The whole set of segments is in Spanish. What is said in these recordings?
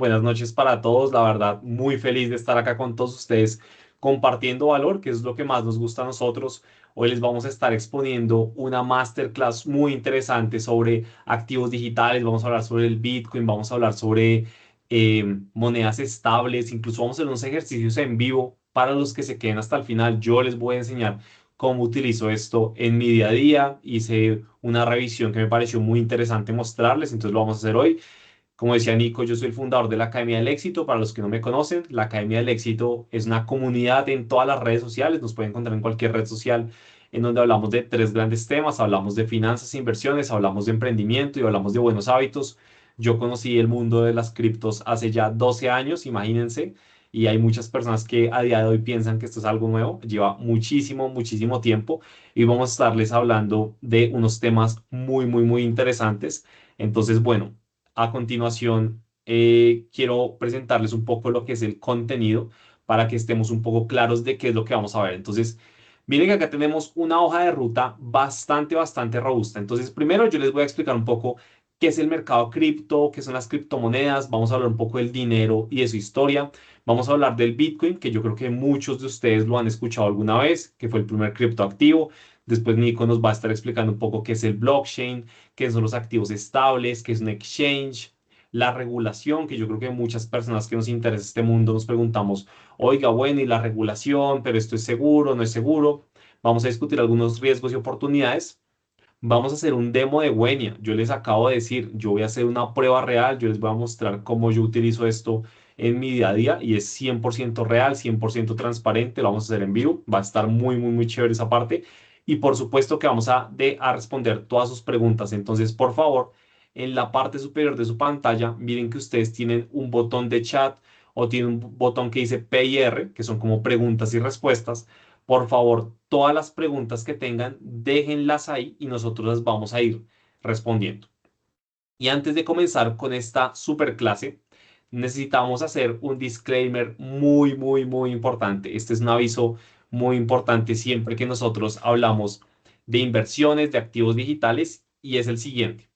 Buenas noches para todos, la verdad, muy feliz de estar acá con todos ustedes compartiendo valor, que es lo que más nos gusta a nosotros. Hoy les vamos a estar exponiendo una masterclass muy interesante sobre activos digitales, vamos a hablar sobre el Bitcoin, vamos a hablar sobre monedas estables, incluso vamos a hacer unos ejercicios en vivo para los que se queden hasta el final. Yo les voy a enseñar cómo utilizo esto en mi día a día. Hice una revisión que me pareció muy interesante mostrarles, entonces lo vamos a hacer hoy. Como decía Nico, yo soy el fundador de la Academia del Éxito. Para los que no me conocen, la Academia del Éxito es una comunidad en todas las redes sociales. Nos pueden encontrar en cualquier red social en donde hablamos de tres grandes temas. Hablamos de finanzas e inversiones, hablamos de emprendimiento y hablamos de buenos hábitos. Yo conocí el mundo de las criptos hace ya 12 años, imagínense, y hay muchas personas que a día de hoy piensan que esto es algo nuevo. Lleva muchísimo, muchísimo tiempo y vamos a estarles hablando de unos temas muy, muy, muy interesantes. Entonces, bueno. A continuación, quiero presentarles un poco lo que es el contenido para que estemos un poco claros de qué es lo que vamos a ver. Entonces, miren que acá tenemos una hoja de ruta bastante, bastante robusta. Entonces, primero yo les voy a explicar un poco qué es el mercado cripto, qué son las criptomonedas. Vamos a hablar un poco del dinero y de su historia. Vamos a hablar del Bitcoin, que yo creo que muchos de ustedes lo han escuchado alguna vez, que fue el primer criptoactivo. Después Nico nos va a estar explicando un poco qué es el blockchain, qué son los activos estables, qué es un exchange, la regulación, que yo creo que muchas personas que nos interesa este mundo nos preguntamos, oiga, bueno, ¿y la regulación? ¿Pero esto es seguro? ¿No es seguro? Vamos a discutir algunos riesgos y oportunidades. Vamos a hacer un demo de Wenia. Yo les acabo de decir, yo voy a hacer una prueba real, yo les voy a mostrar cómo yo utilizo esto en mi día a día y es 100% real, 100% transparente, lo vamos a hacer en vivo, va a estar muy, muy, muy chévere esa parte y por supuesto que vamos a responder todas sus preguntas. Entonces, por favor, en la parte superior de su pantalla, miren que ustedes tienen un botón de chat o tienen un botón que dice PIR, que son como preguntas y respuestas. Por favor, todas las preguntas que tengan, déjenlas ahí y nosotros las vamos a ir respondiendo. Y antes de comenzar con esta super clase, necesitamos hacer un disclaimer muy, muy, muy importante. Este es un aviso muy importante siempre que nosotros hablamos de inversiones, de activos digitales, y es el siguiente.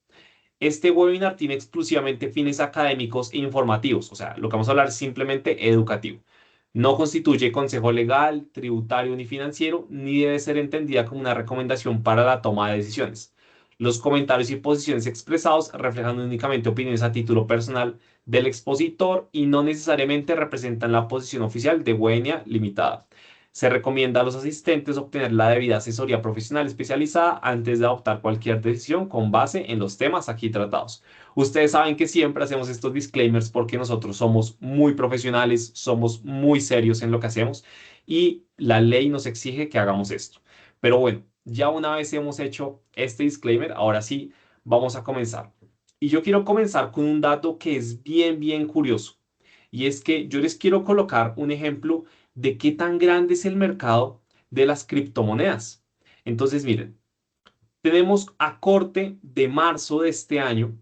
Este webinar tiene exclusivamente fines académicos e informativos, o sea, lo que vamos a hablar es simplemente educativo. No constituye consejo legal, tributario ni financiero, ni debe ser entendida como una recomendación para la toma de decisiones. Los comentarios y posiciones expresados reflejan únicamente opiniones a título personal del expositor y no necesariamente representan la posición oficial de Wenia Limitada. Se recomienda a los asistentes obtener la debida asesoría profesional especializada antes de adoptar cualquier decisión con base en los temas aquí tratados. Ustedes saben que siempre hacemos estos disclaimers porque nosotros somos muy profesionales, somos muy serios en lo que hacemos y la ley nos exige que hagamos esto. Pero bueno, ya una vez hemos hecho este disclaimer, ahora sí vamos a comenzar. Y yo quiero comenzar con un dato que es bien, bien curioso. Y es que yo les quiero colocar un ejemplo de qué tan grande es el mercado de las criptomonedas. Entonces, miren, tenemos a corte de marzo de este año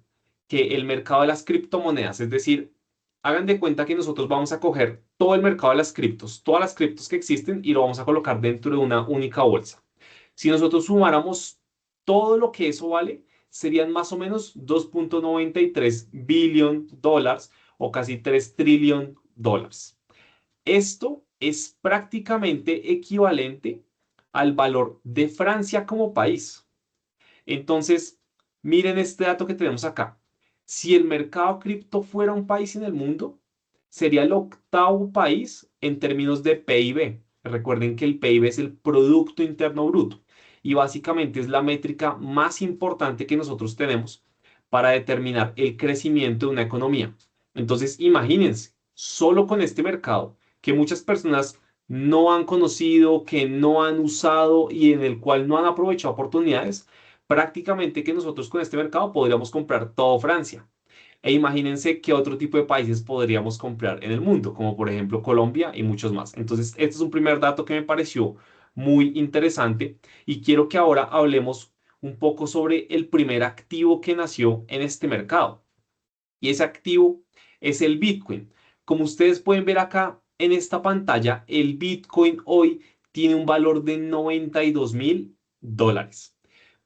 que el mercado de las criptomonedas, es decir, hagan de cuenta que nosotros vamos a coger todo el mercado de las criptos, todas las criptos que existen y lo vamos a colocar dentro de una única bolsa. Si nosotros sumáramos todo lo que eso vale, serían más o menos 2.93 billion dólares o casi 3 trillion dólares. Esto es prácticamente equivalente al valor de Francia como país. Entonces, miren este dato que tenemos acá. Si el mercado cripto fuera un país en el mundo, sería el octavo país en términos de PIB. Recuerden que el PIB es el Producto Interno Bruto y básicamente es la métrica más importante que nosotros tenemos para determinar el crecimiento de una economía. Entonces, imagínense, solo con este mercado que muchas personas no han conocido, que no han usado y en el cual no han aprovechado oportunidades, prácticamente que nosotros con este mercado podríamos comprar todo Francia. E imagínense qué otro tipo de países podríamos comprar en el mundo, como por ejemplo Colombia y muchos más. Entonces, este es un primer dato que me pareció muy interesante y quiero que ahora hablemos un poco sobre el primer activo que nació en este mercado. Y ese activo es el Bitcoin. Como ustedes pueden ver acá en esta pantalla, el Bitcoin hoy tiene un valor de 92.000 dólares.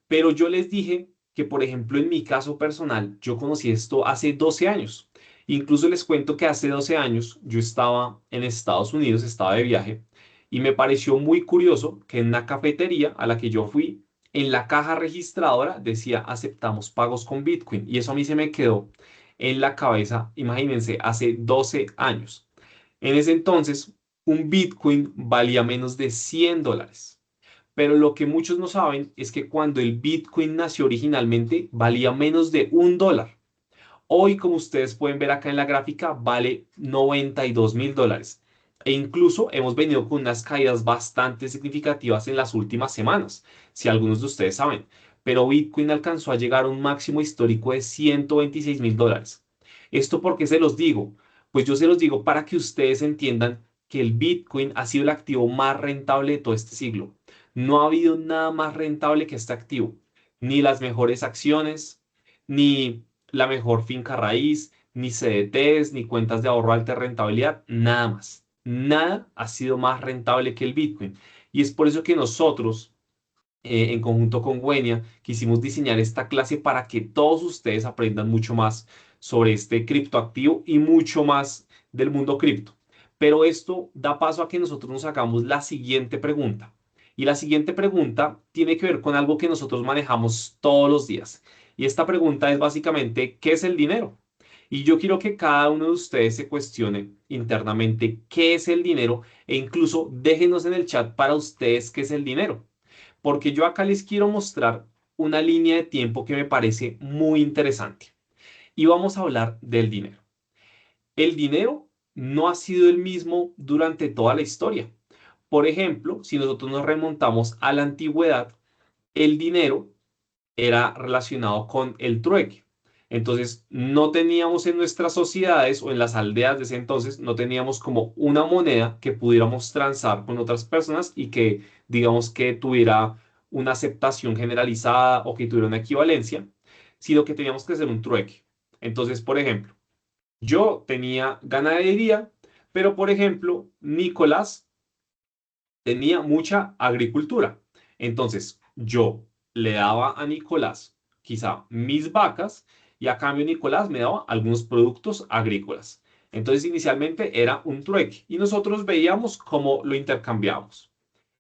Pero yo les dije que, por ejemplo, en mi caso personal, yo conocí esto hace 12 años Incluso les cuento que hace 12 años yo estaba en Estados Unidos, estaba de viaje, y me pareció muy curioso que en una cafetería a la que yo fui, en la caja registradora decía aceptamos pagos con Bitcoin. Y eso a mí se me quedó en la cabeza, imagínense, hace 12 años. En ese entonces, un Bitcoin valía menos de $100. Pero lo que muchos no saben es que cuando el Bitcoin nació originalmente, valía menos de $1. Hoy, como ustedes pueden ver acá en la gráfica, vale $92.000. E incluso hemos venido con unas caídas bastante significativas en las últimas semanas, si algunos de ustedes saben. Pero Bitcoin alcanzó a llegar a un máximo histórico de $126.000. ¿Esto por qué se los digo? Pues yo se los digo para que ustedes entiendan que el Bitcoin ha sido el activo más rentable de todo este siglo. No ha habido nada más rentable que este activo. Ni las mejores acciones, ni la mejor finca raíz, ni CDTs, ni cuentas de ahorro de alta rentabilidad, nada más. Nada ha sido más rentable que el Bitcoin. Y es por eso que nosotros, en conjunto con Wenia, quisimos diseñar esta clase para que todos ustedes aprendan mucho más sobre este criptoactivo y mucho más del mundo cripto. Pero esto da paso a que nosotros nos hagamos la siguiente pregunta. Y la siguiente pregunta tiene que ver con algo que nosotros manejamos todos los días. Y esta pregunta es básicamente, ¿qué es el dinero? Y yo quiero que cada uno de ustedes se cuestione internamente qué es el dinero e incluso déjenos en el chat para ustedes qué es el dinero, porque yo acá les quiero mostrar una línea de tiempo que me parece muy interesante. Y vamos a hablar del dinero. El dinero no ha sido el mismo durante toda la historia. Por ejemplo, si nosotros nos remontamos a la antigüedad, el dinero era relacionado con el trueque. Entonces, no teníamos en nuestras sociedades o en las aldeas de ese entonces, no teníamos como una moneda que pudiéramos transar con otras personas y que, digamos, que tuviera una aceptación generalizada o que tuviera una equivalencia, sino que teníamos que hacer un trueque. Entonces, por ejemplo, yo tenía ganadería, pero por ejemplo, Nicolás tenía mucha agricultura. Entonces, yo le daba a Nicolás quizá mis vacas y a cambio Nicolás me daba algunos productos agrícolas. Entonces, inicialmente era un trueque y nosotros veíamos cómo lo intercambiábamos.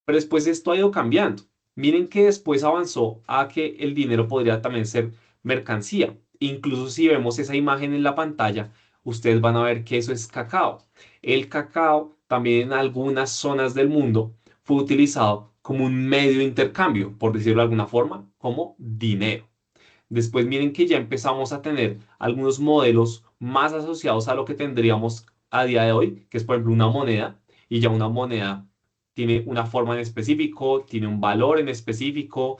Pero después esto ha ido cambiando. Miren que después avanzó a que el dinero podría también ser mercancía. Incluso si vemos esa imagen en la pantalla, ustedes van a ver que eso es cacao. El cacao también en algunas zonas del mundo fue utilizado como un medio de intercambio, por decirlo de alguna forma, como dinero. Después miren que ya empezamos a tener algunos modelos más asociados a lo que tendríamos a día de hoy, que es por ejemplo una moneda, y ya una moneda tiene una forma en específico, tiene un valor en específico,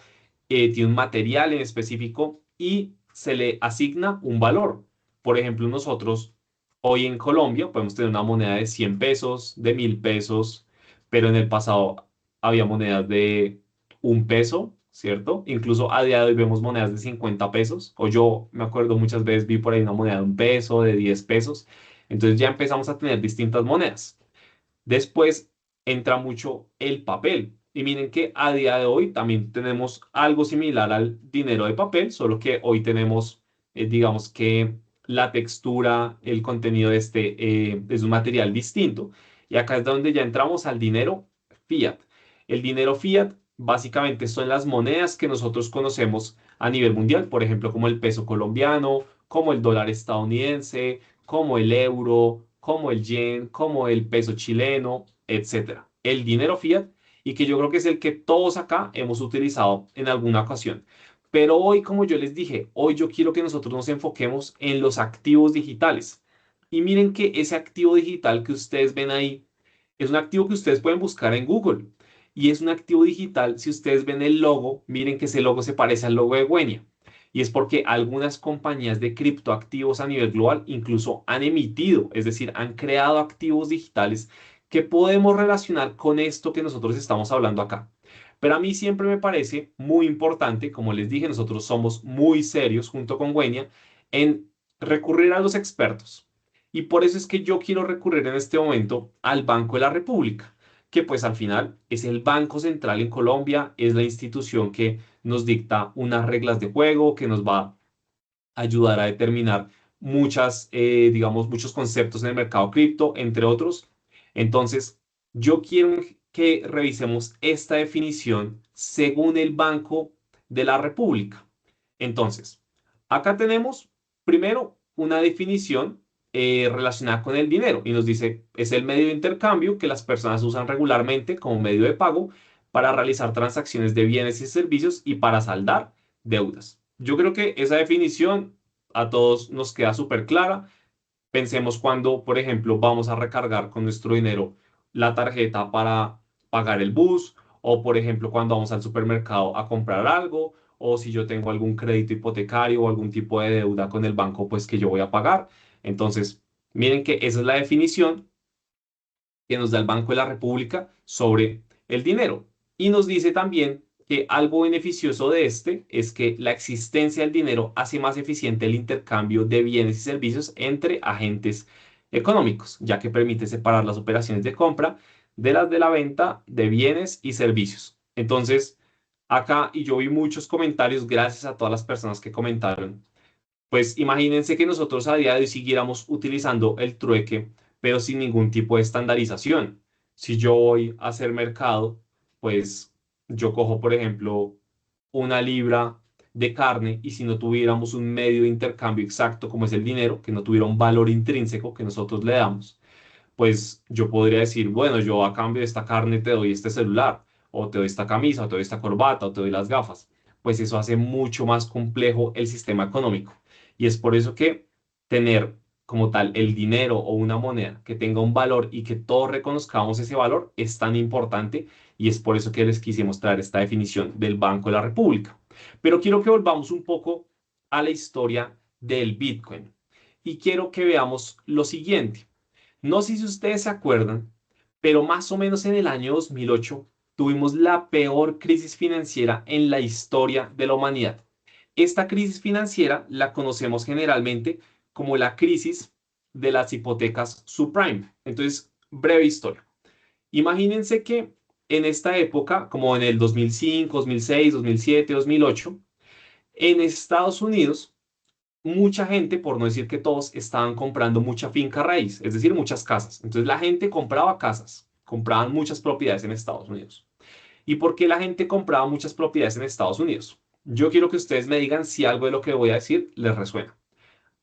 tiene un material en específico y se le asigna un valor. Por ejemplo, nosotros hoy en Colombia podemos tener una moneda de 100 pesos, de 1.000 pesos, pero en el pasado había monedas de 1 peso, ¿cierto? Incluso a día de hoy vemos monedas de 50 pesos, o yo me acuerdo muchas veces vi por ahí una moneda de 1 peso, de 10 pesos. Entonces ya empezamos a tener distintas monedas. Después entra mucho el papel. Y miren que a día de hoy también tenemos algo similar al dinero de papel, solo que hoy tenemos, digamos que la textura, el contenido de este es un material distinto. Y acá es donde ya entramos al dinero fiat. El dinero fiat básicamente son las monedas que nosotros conocemos a nivel mundial, por ejemplo, como el peso colombiano, como el dólar estadounidense, como el euro, como el yen, como el peso chileno, etcétera. El dinero fiat y que yo creo que es el que todos acá hemos utilizado en alguna ocasión. Pero hoy, como yo les dije, hoy yo quiero que nosotros nos enfoquemos en los activos digitales. Y miren que ese activo digital que ustedes ven ahí es un activo que ustedes pueden buscar en Google. Y es un activo digital, si ustedes ven el logo, miren que ese logo se parece al logo de Wenia. Y es porque algunas compañías de criptoactivos a nivel global incluso han emitido, es decir, han creado activos digitales que podemos relacionar con esto que nosotros estamos hablando acá. Pero a mí siempre me parece muy importante, como les dije, nosotros somos muy serios junto con Wenia en recurrir a los expertos. Y por eso es que yo quiero recurrir en este momento al Banco de la República, que pues al final es el Banco Central en Colombia, es la institución que nos dicta unas reglas de juego, que nos va a ayudar a determinar muchas, digamos, muchos conceptos en el mercado cripto, entre otros. Entonces, yo quiero que revisemos esta definición según el Banco de la República. Entonces, acá tenemos primero una definición relacionada con el dinero y nos dice, es el medio de intercambio que las personas usan regularmente como medio de pago para realizar transacciones de bienes y servicios y para saldar deudas. Yo creo que esa definición a todos nos queda súper clara. Pensemos cuando, por ejemplo, vamos a recargar con nuestro dinero la tarjeta para pagar el bus, o por ejemplo, cuando vamos al supermercado a comprar algo, o si yo tengo algún crédito hipotecario o algún tipo de deuda con el banco, pues que yo voy a pagar. Entonces, miren que esa es la definición que nos da el Banco de la República sobre el dinero. Y nos dice también que algo beneficioso de este es que la existencia del dinero hace más eficiente el intercambio de bienes y servicios entre agentes económicos, ya que permite separar las operaciones de compra de las de la venta de bienes y servicios. Entonces, acá, y yo vi muchos comentarios, gracias a todas las personas que comentaron, pues imagínense que nosotros a día de hoy siguiéramos utilizando el trueque, pero sin ningún tipo de estandarización. Si yo voy a hacer mercado, pues yo cojo, por ejemplo, una libra de carne y si no tuviéramos un medio de intercambio exacto como es el dinero, que no tuviera un valor intrínseco que nosotros le damos, pues yo podría decir, bueno, yo a cambio de esta carne te doy este celular, o te doy esta camisa, o te doy esta corbata, o te doy las gafas. Pues eso hace mucho más complejo el sistema económico. Y es por eso que tener como tal el dinero o una moneda que tenga un valor y que todos reconozcamos ese valor es tan importante y es por eso que les quise mostrar esta definición del Banco de la República. Pero quiero que volvamos un poco a la historia del Bitcoin y quiero que veamos lo siguiente. No sé si ustedes se acuerdan, pero más o menos en el año 2008 tuvimos la peor crisis financiera en la historia de la humanidad. Esta crisis financiera la conocemos generalmente como la crisis de las hipotecas subprime. Entonces, breve historia. Imagínense que en esta época, como en el 2005, 2006, 2007, 2008, en Estados Unidos mucha gente, por no decir que todos, estaban comprando mucha finca raíz, es decir, muchas casas. Entonces la gente compraba casas, compraban muchas propiedades en Estados Unidos. ¿Y por qué la gente compraba muchas propiedades en Estados Unidos? Yo quiero que ustedes me digan si algo de lo que voy a decir les resuena.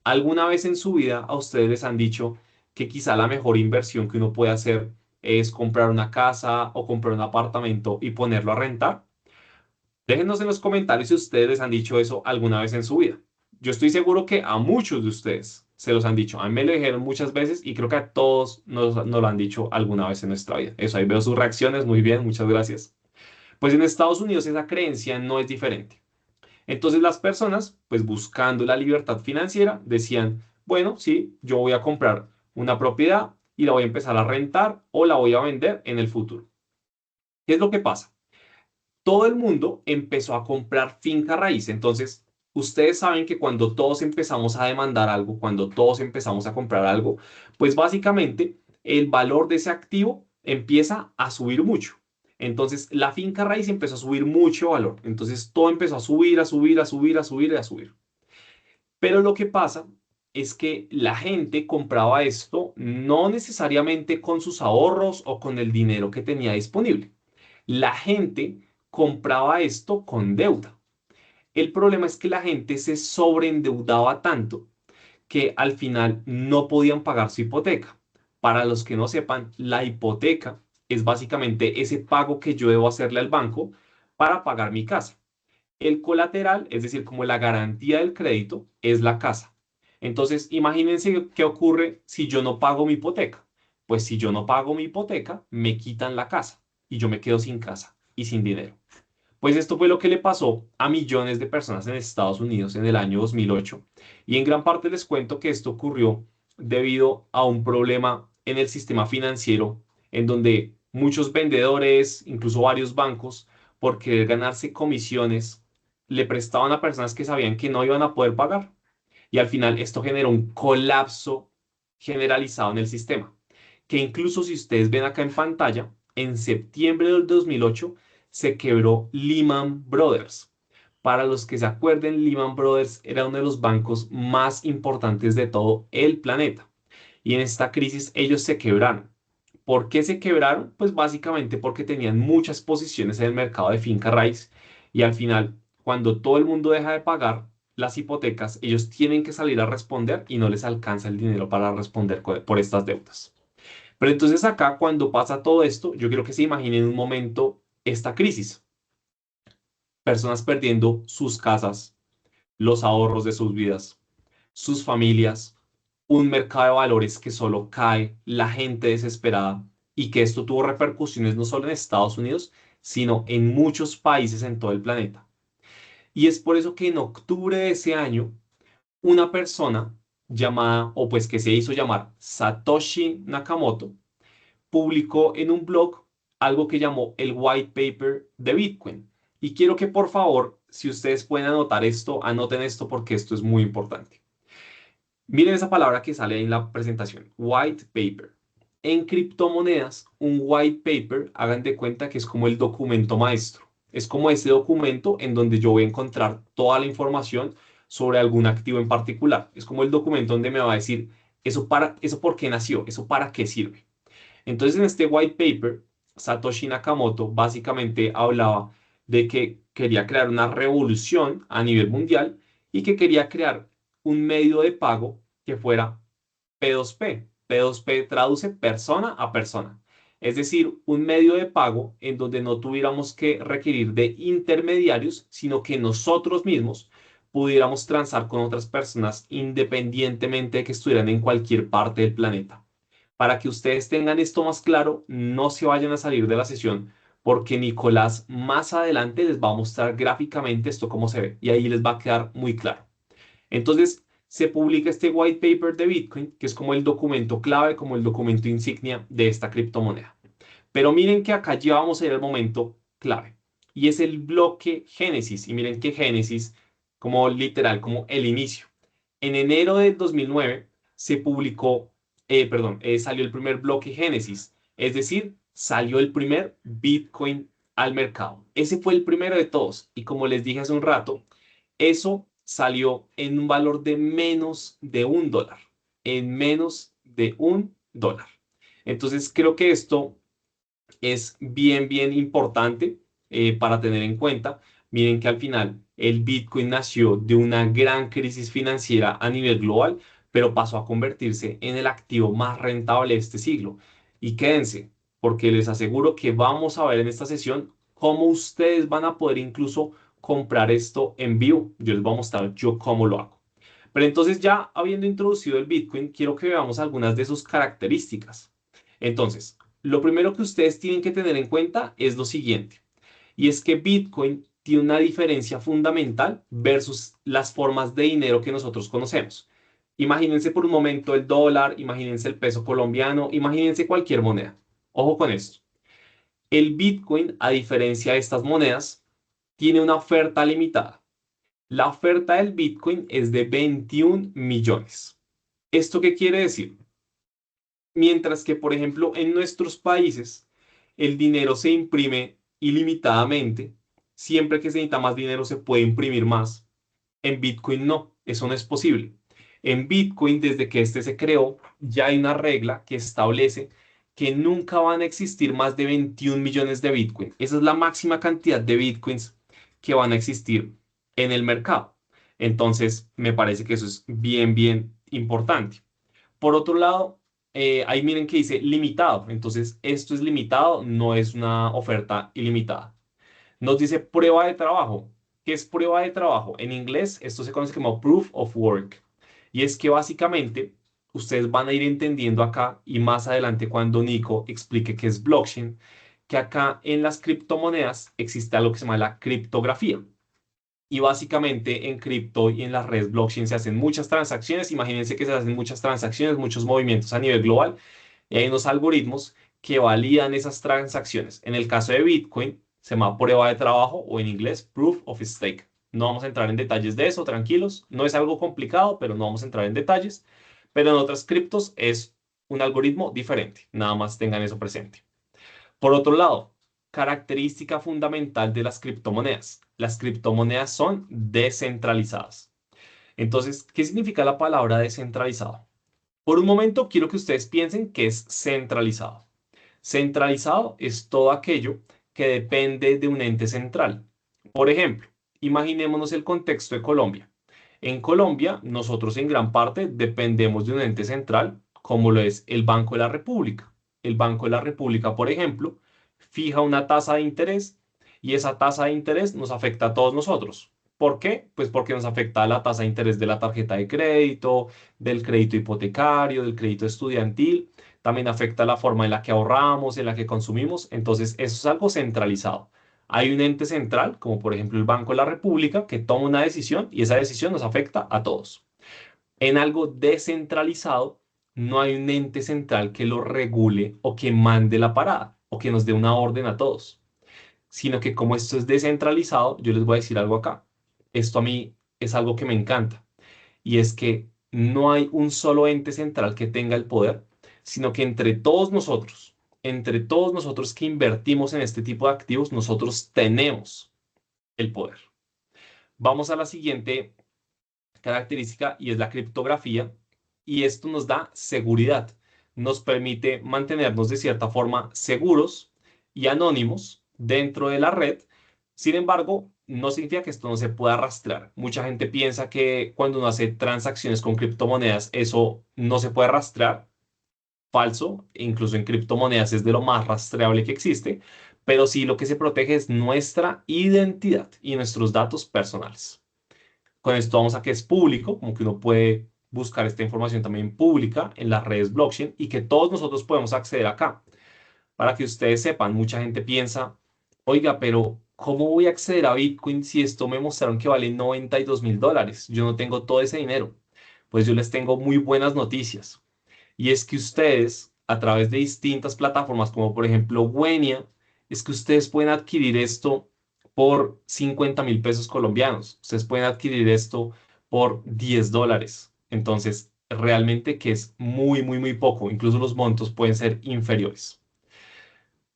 ¿Alguna vez en su vida a ustedes les han dicho que quizá la mejor inversión que uno puede hacer es comprar una casa o comprar un apartamento y ponerlo a rentar? Déjenos en los comentarios si ustedes les han dicho eso alguna vez en su vida. Yo estoy seguro que a muchos de ustedes se los han dicho. A mí me lo dijeron muchas veces y creo que a todos nos lo han dicho alguna vez en nuestra vida. Eso, ahí veo sus reacciones. Muy bien, muchas gracias. Pues en Estados Unidos esa creencia no es diferente. Entonces las personas, pues buscando la libertad financiera, decían, bueno, sí, yo voy a comprar una propiedad y la voy a empezar a rentar o la voy a vender en el futuro. ¿Qué es lo que pasa? Todo el mundo empezó a comprar finca raíz. Entonces, ustedes saben que cuando todos empezamos a demandar algo, cuando todos empezamos a comprar algo, pues básicamente el valor de ese activo empieza a subir mucho. Entonces, la finca raíz empezó a subir mucho valor. Entonces, todo empezó a subir, a subir, a subir, a subir y a subir. Pero lo que pasa es que la gente compraba esto no necesariamente con sus ahorros o con el dinero que tenía disponible. La gente compraba esto con deuda. El problema es que la gente se sobreendeudaba tanto que al final no podían pagar su hipoteca. Para los que no sepan, la hipoteca es básicamente ese pago que yo debo hacerle al banco para pagar mi casa. El colateral, es decir, como la garantía del crédito, es la casa. Entonces, imagínense qué ocurre si yo no pago mi hipoteca. Pues si yo no pago mi hipoteca, me quitan la casa y yo me quedo sin casa y sin dinero. Pues esto fue lo que le pasó a millones de personas en Estados Unidos en el año 2008. Y en gran parte les cuento que esto ocurrió debido a un problema en el sistema financiero, en donde muchos vendedores, incluso varios bancos, por querer ganarse comisiones, le prestaban a personas que sabían que no iban a poder pagar. Y al final esto generó un colapso generalizado en el sistema, que incluso si ustedes ven acá en pantalla, en septiembre del 2008 se quebró Lehman Brothers. Para los que se acuerden, Lehman Brothers era uno de los bancos más importantes de todo el planeta. Y en esta crisis ellos se quebraron. ¿Por qué se quebraron? Pues básicamente porque tenían muchas posiciones en el mercado de finca raíz y al final, cuando todo el mundo deja de pagar las hipotecas, ellos tienen que salir a responder y no les alcanza el dinero para responder por estas deudas. Pero entonces acá, cuando pasa todo esto, yo quiero que se imaginen un momento esta crisis. Personas perdiendo sus casas, los ahorros de sus vidas, sus familias, un mercado de valores que solo cae, la gente desesperada y que esto tuvo repercusiones no solo en Estados Unidos, sino en muchos países en todo el planeta. Y es por eso que en octubre de ese año, una persona llamada, o pues que se hizo llamar Satoshi Nakamoto, publicó en un blog algo que llamó el white paper de Bitcoin. Y quiero que por favor, si ustedes pueden anotar esto, anoten esto porque esto es muy importante. Miren esa palabra que sale ahí en la presentación, white paper. En criptomonedas, un white paper, hagan de cuenta que es como el documento maestro. Es como ese documento en donde yo voy a encontrar toda la información sobre algún activo en particular. Es como el documento donde me va a decir eso por qué nació, eso para qué sirve. Entonces, en este white paper, Satoshi Nakamoto básicamente hablaba de que quería crear una revolución a nivel mundial y que quería crear un medio de pago que fuera P2P. P2P traduce persona a persona. Es decir, un medio de pago en donde no tuviéramos que requerir de intermediarios, sino que nosotros mismos pudiéramos transar con otras personas independientemente de que estuvieran en cualquier parte del planeta. Para que ustedes tengan esto más claro, no se vayan a salir de la sesión porque Nicolás más adelante les va a mostrar gráficamente esto cómo se ve y ahí les va a quedar muy claro. Entonces, se publica este white paper de Bitcoin, que es como el documento clave, como el documento insignia de esta criptomoneda. Pero miren que acá ya vamos a ir al momento clave y es el bloque Génesis. Y miren que Génesis, como literal, como el inicio. En enero de 2009 se publicó, salió el primer bloque Génesis, es decir, salió el primer Bitcoin al mercado. Ese fue el primero de todos y como les dije hace un rato, eso salió en un valor de menos de $1, en menos de $1. Entonces creo que esto es bien, bien importante para tener en cuenta. Miren que al final el Bitcoin nació de una gran crisis financiera a nivel global, pero pasó a convertirse en el activo más rentable de este siglo. Y quédense, porque les aseguro que vamos a ver en esta sesión cómo ustedes van a poder incluso comprar esto en vivo. Yo les voy a mostrar yo cómo lo hago. Pero entonces ya habiendo introducido el Bitcoin, quiero que veamos algunas de sus características. Entonces, lo primero que ustedes tienen que tener en cuenta es lo siguiente, y es que Bitcoin tiene una diferencia fundamental versus las formas de dinero que nosotros conocemos. Imagínense por un momento el dólar, imagínense el peso colombiano, imagínense cualquier moneda. Ojo con esto. El Bitcoin, a diferencia de estas monedas, tiene una oferta limitada. La oferta del Bitcoin es de 21 millones. ¿Esto qué quiere decir? Mientras que, por ejemplo, en nuestros países el dinero se imprime ilimitadamente, siempre que se necesita más dinero se puede imprimir más. En Bitcoin no, eso no es posible. En Bitcoin, desde que este se creó, ya hay una regla que establece que nunca van a existir más de 21 millones de Bitcoin. Esa es la máxima cantidad de Bitcoins que van a existir en el mercado. Entonces, me parece que eso es bien, bien importante. Por otro lado, ahí miren que dice limitado. Entonces, esto es limitado, no es una oferta ilimitada. Nos dice prueba de trabajo. ¿Qué es prueba de trabajo? En inglés, esto se conoce como proof of work. Y es que básicamente ustedes van a ir entendiendo acá y más adelante cuando Nico explique qué es blockchain, que acá en las criptomonedas existe algo que se llama la criptografía. Y básicamente en cripto y en las redes blockchain se hacen muchas transacciones. Imagínense que se hacen muchas transacciones, muchos movimientos a nivel global y hay unos algoritmos que validan esas transacciones. En el caso de Bitcoin se llama prueba de trabajo o en inglés proof of stake. No vamos a entrar en detalles de eso, tranquilos. No es algo complicado, pero no vamos a entrar en detalles. Pero en otras criptos es un algoritmo diferente. Nada más tengan eso presente. Por otro lado, característica fundamental de las criptomonedas. Las criptomonedas son descentralizadas. Entonces, ¿qué significa la palabra descentralizado? Por un momento quiero que ustedes piensen que es centralizado. Centralizado es todo aquello que depende de un ente central. Por ejemplo, imaginémonos el contexto de Colombia. En Colombia, nosotros en gran parte dependemos de un ente central, como lo es el Banco de la República. El Banco de la República, por ejemplo, fija una tasa de interés y esa tasa de interés nos afecta a todos nosotros. ¿Por qué? Pues porque nos afecta a la tasa de interés de la tarjeta de crédito, del crédito hipotecario, del crédito estudiantil. También afecta la forma en la que ahorramos, en la que consumimos. Entonces, eso es algo centralizado. Hay un ente central, como por ejemplo el Banco de la República, que toma una decisión y esa decisión nos afecta a todos. En algo descentralizado, no hay un ente central que lo regule o que mande la parada o que nos dé una orden a todos, sino que como esto es descentralizado, yo les voy a decir algo acá. Esto a mí es algo que me encanta y es que no hay un solo ente central que tenga el poder, sino que entre todos nosotros que invertimos en este tipo de activos, nosotros tenemos el poder. Vamos a la siguiente característica y es la criptografía y esto nos da seguridad, nos permite mantenernos de cierta forma seguros y anónimos dentro de la red. Sin embargo, no significa que esto no se pueda rastrear. Mucha gente piensa que cuando uno hace transacciones con criptomonedas, eso no se puede rastrear. Falso, incluso en criptomonedas es de lo más rastreable que existe, pero sí lo que se protege es nuestra identidad y nuestros datos personales. Con esto vamos a que es público, como que uno puede buscar esta información también pública en las redes blockchain y que todos nosotros podemos acceder acá. Para que ustedes sepan, mucha gente piensa, oiga, pero ¿cómo voy a acceder a Bitcoin si esto me mostraron que vale $92.000? Yo no tengo todo ese dinero. Pues yo les tengo muy buenas noticias. Y es que ustedes, a través de distintas plataformas, como por ejemplo Wenia, es que ustedes pueden adquirir esto por 50.000 pesos colombianos. Ustedes pueden adquirir esto por $10. Entonces, realmente que es muy, muy, muy poco. Incluso los montos pueden ser inferiores.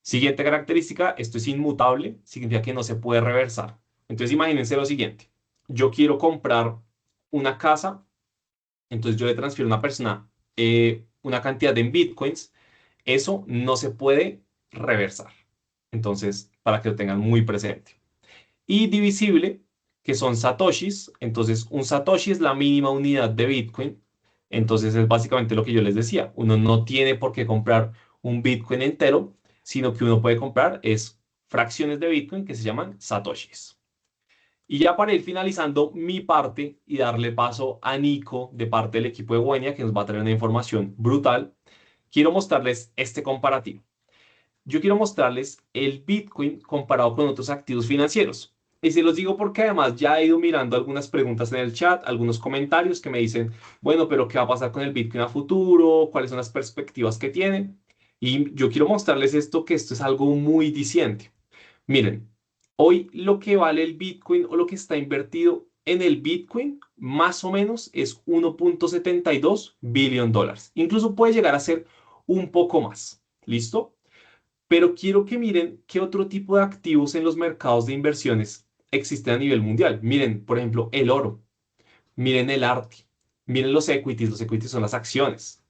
Siguiente característica, esto es inmutable, significa que no se puede reversar. Entonces, imagínense lo siguiente. Yo quiero comprar una casa, entonces yo le transfiero a una persona una cantidad en bitcoins, eso no se puede reversar. Entonces, para que lo tengan muy presente. Y divisible, que son satoshis. Entonces, un satoshi es la mínima unidad de bitcoin. Entonces, es básicamente lo que yo les decía. Uno no tiene por qué comprar un bitcoin entero, sino que uno puede comprar es fracciones de bitcoin que se llaman satoshis. Y ya para ir finalizando mi parte y darle paso a Nico de parte del equipo de Buenia, que nos va a traer una información brutal, quiero mostrarles este comparativo. Yo quiero mostrarles el Bitcoin comparado con otros activos financieros. Y se los digo porque además ya he ido mirando algunas preguntas en el chat, algunos comentarios que me dicen, bueno, pero ¿qué va a pasar con el Bitcoin a futuro? ¿Cuáles son las perspectivas que tiene? Y yo quiero mostrarles esto, que esto es algo muy diciente. Miren, hoy lo que vale el Bitcoin o lo que está invertido en el Bitcoin más o menos es 1.72 billion dólares. Incluso puede llegar a ser un poco más. ¿Listo? Pero quiero que miren qué otro tipo de activos en los mercados de inversiones existen a nivel mundial. Miren, por ejemplo, el oro, miren el arte, miren los equities son las acciones,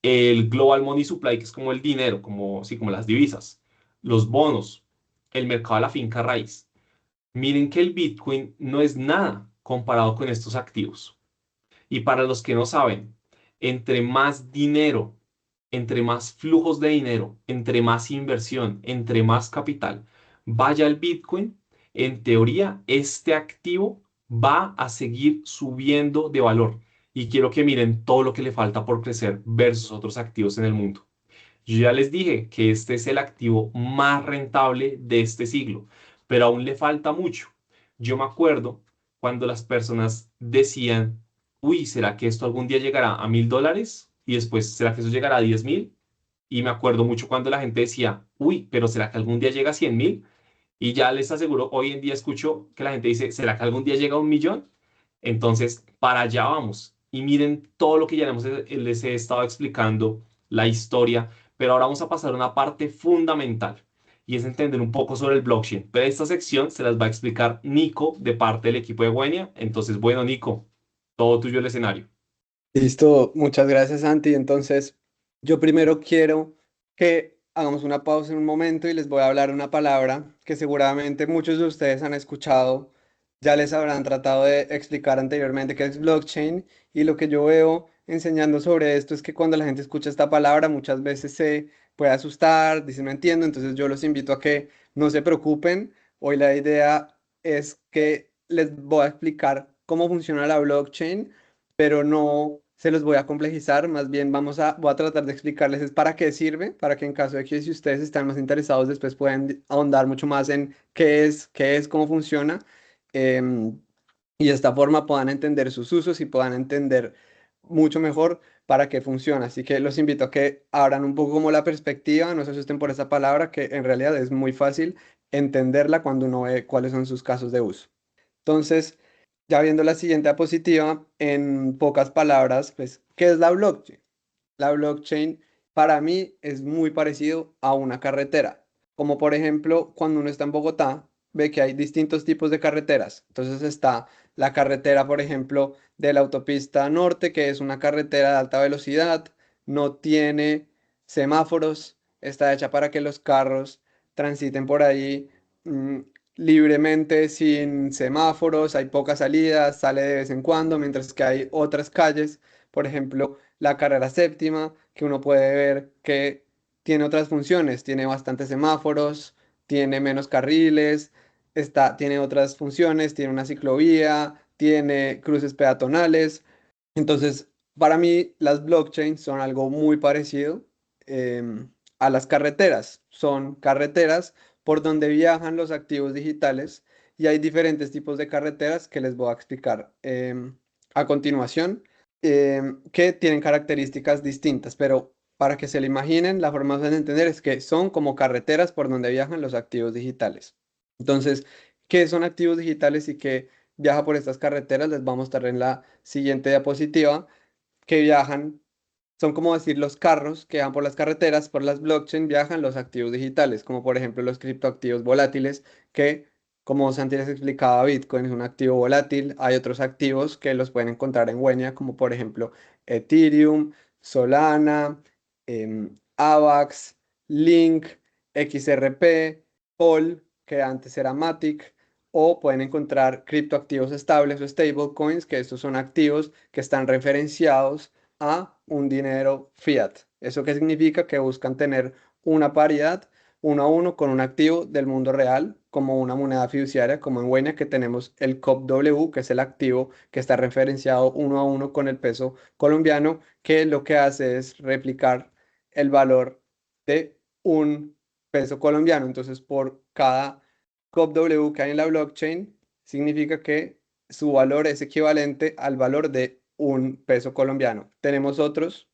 el Global Money Supply, que es como el dinero, como, sí, como las divisas, los bonos, el mercado de la finca raíz. Miren que el Bitcoin no es nada comparado con estos activos. Y para los que no saben, entre más dinero, entre más flujos de dinero, entre más inversión, entre más capital vaya el Bitcoin, en teoría este activo va a seguir subiendo de valor. Y quiero que miren todo lo que le falta por crecer versus otros activos en el mundo. Yo ya les dije que este es el activo más rentable de este siglo, pero aún le falta mucho. Yo me acuerdo cuando las personas decían, uy, ¿será que esto algún día llegará a $1.000? Y después, ¿será que eso llegará a 10.000? Y me acuerdo mucho cuando la gente decía, uy, pero ¿será que algún día llega a 100.000? Y ya les aseguro, hoy en día escucho que la gente dice, ¿será que algún día llega a 1.000.000? Entonces, para allá vamos. Y miren todo lo que ya les he estado explicando, la historia, pero ahora vamos a pasar a una parte fundamental. y es entender un poco sobre el blockchain. Pero esta sección se las va a explicar Nico de parte del equipo de Wenia. Entonces, bueno, Nico, todo tuyo el escenario. Listo, muchas gracias, Santi. Entonces, yo primero quiero que hagamos una pausa en un momento y les voy a hablar una palabra que seguramente muchos de ustedes han escuchado, ya les habrán tratado de explicar anteriormente qué es blockchain, y lo que yo veo enseñando sobre esto es que cuando la gente escucha esta palabra muchas veces se puede asustar, dicen no entiendo, entonces yo los invito a que no se preocupen. Hoy la idea es que les voy a explicar cómo funciona la blockchain, pero no se los voy a complejizar, más bien voy a tratar de explicarles es para qué sirve, para que en caso de que si ustedes están más interesados después pueden ahondar mucho más en qué es, cómo funciona, em, y de esta forma puedan entender sus usos y puedan entender mucho mejor para qué funciona. Así que los invito a que abran un poco como la perspectiva, no se asusten por esa palabra, que en realidad es muy fácil entenderla cuando uno ve cuáles son sus casos de uso. Entonces, ya viendo la siguiente diapositiva, en pocas palabras, pues, ¿qué es la blockchain? La blockchain para mí es muy parecido a una carretera. Como por ejemplo, cuando uno está en Bogotá, ve que hay distintos tipos de carreteras. Entonces está la carretera, por ejemplo, de la autopista norte, que es una carretera de alta velocidad, no tiene semáforos, está hecha para que los carros transiten por ahí mm, libremente sin semáforos, hay pocas salidas, sale de vez en cuando, mientras que hay otras calles, por ejemplo, la carrera séptima, que uno puede ver que tiene otras funciones, tiene bastantes semáforos, tiene menos carriles, tiene otras funciones, tiene una ciclovía, tiene cruces peatonales. Entonces, para mí, las blockchains son algo muy parecido a las carreteras. Son carreteras por donde viajan los activos digitales, y hay diferentes tipos de carreteras que les voy a explicar a continuación, que tienen características distintas, pero para que se lo imaginen, la forma de entender es que son como carreteras por donde viajan los activos digitales. Entonces, ¿qué son activos digitales y qué viaja por estas carreteras? Les vamos a mostrar en la siguiente diapositiva, que viajan, son como decir los carros que van por las carreteras, por las blockchain viajan los activos digitales, como por ejemplo los criptoactivos volátiles, que como Santi les explicaba, Bitcoin es un activo volátil. Hay otros activos que los pueden encontrar en Wenia, como por ejemplo Ethereum, Solana, AVAX, Link, XRP, POL, que antes era Matic, o pueden encontrar criptoactivos estables o stablecoins, que estos son activos que están referenciados a un dinero fiat. ¿Eso qué significa? Que buscan tener una paridad uno a uno con un activo del mundo real, como una moneda fiduciaria, como en Wenia que tenemos el COP-W, que es el activo que está referenciado uno a uno con el peso colombiano, que lo que hace es replicar el valor de un peso colombiano. Entonces, por cada COP-W que hay en la blockchain, significa que su valor es equivalente al valor de un peso colombiano. Tenemos otros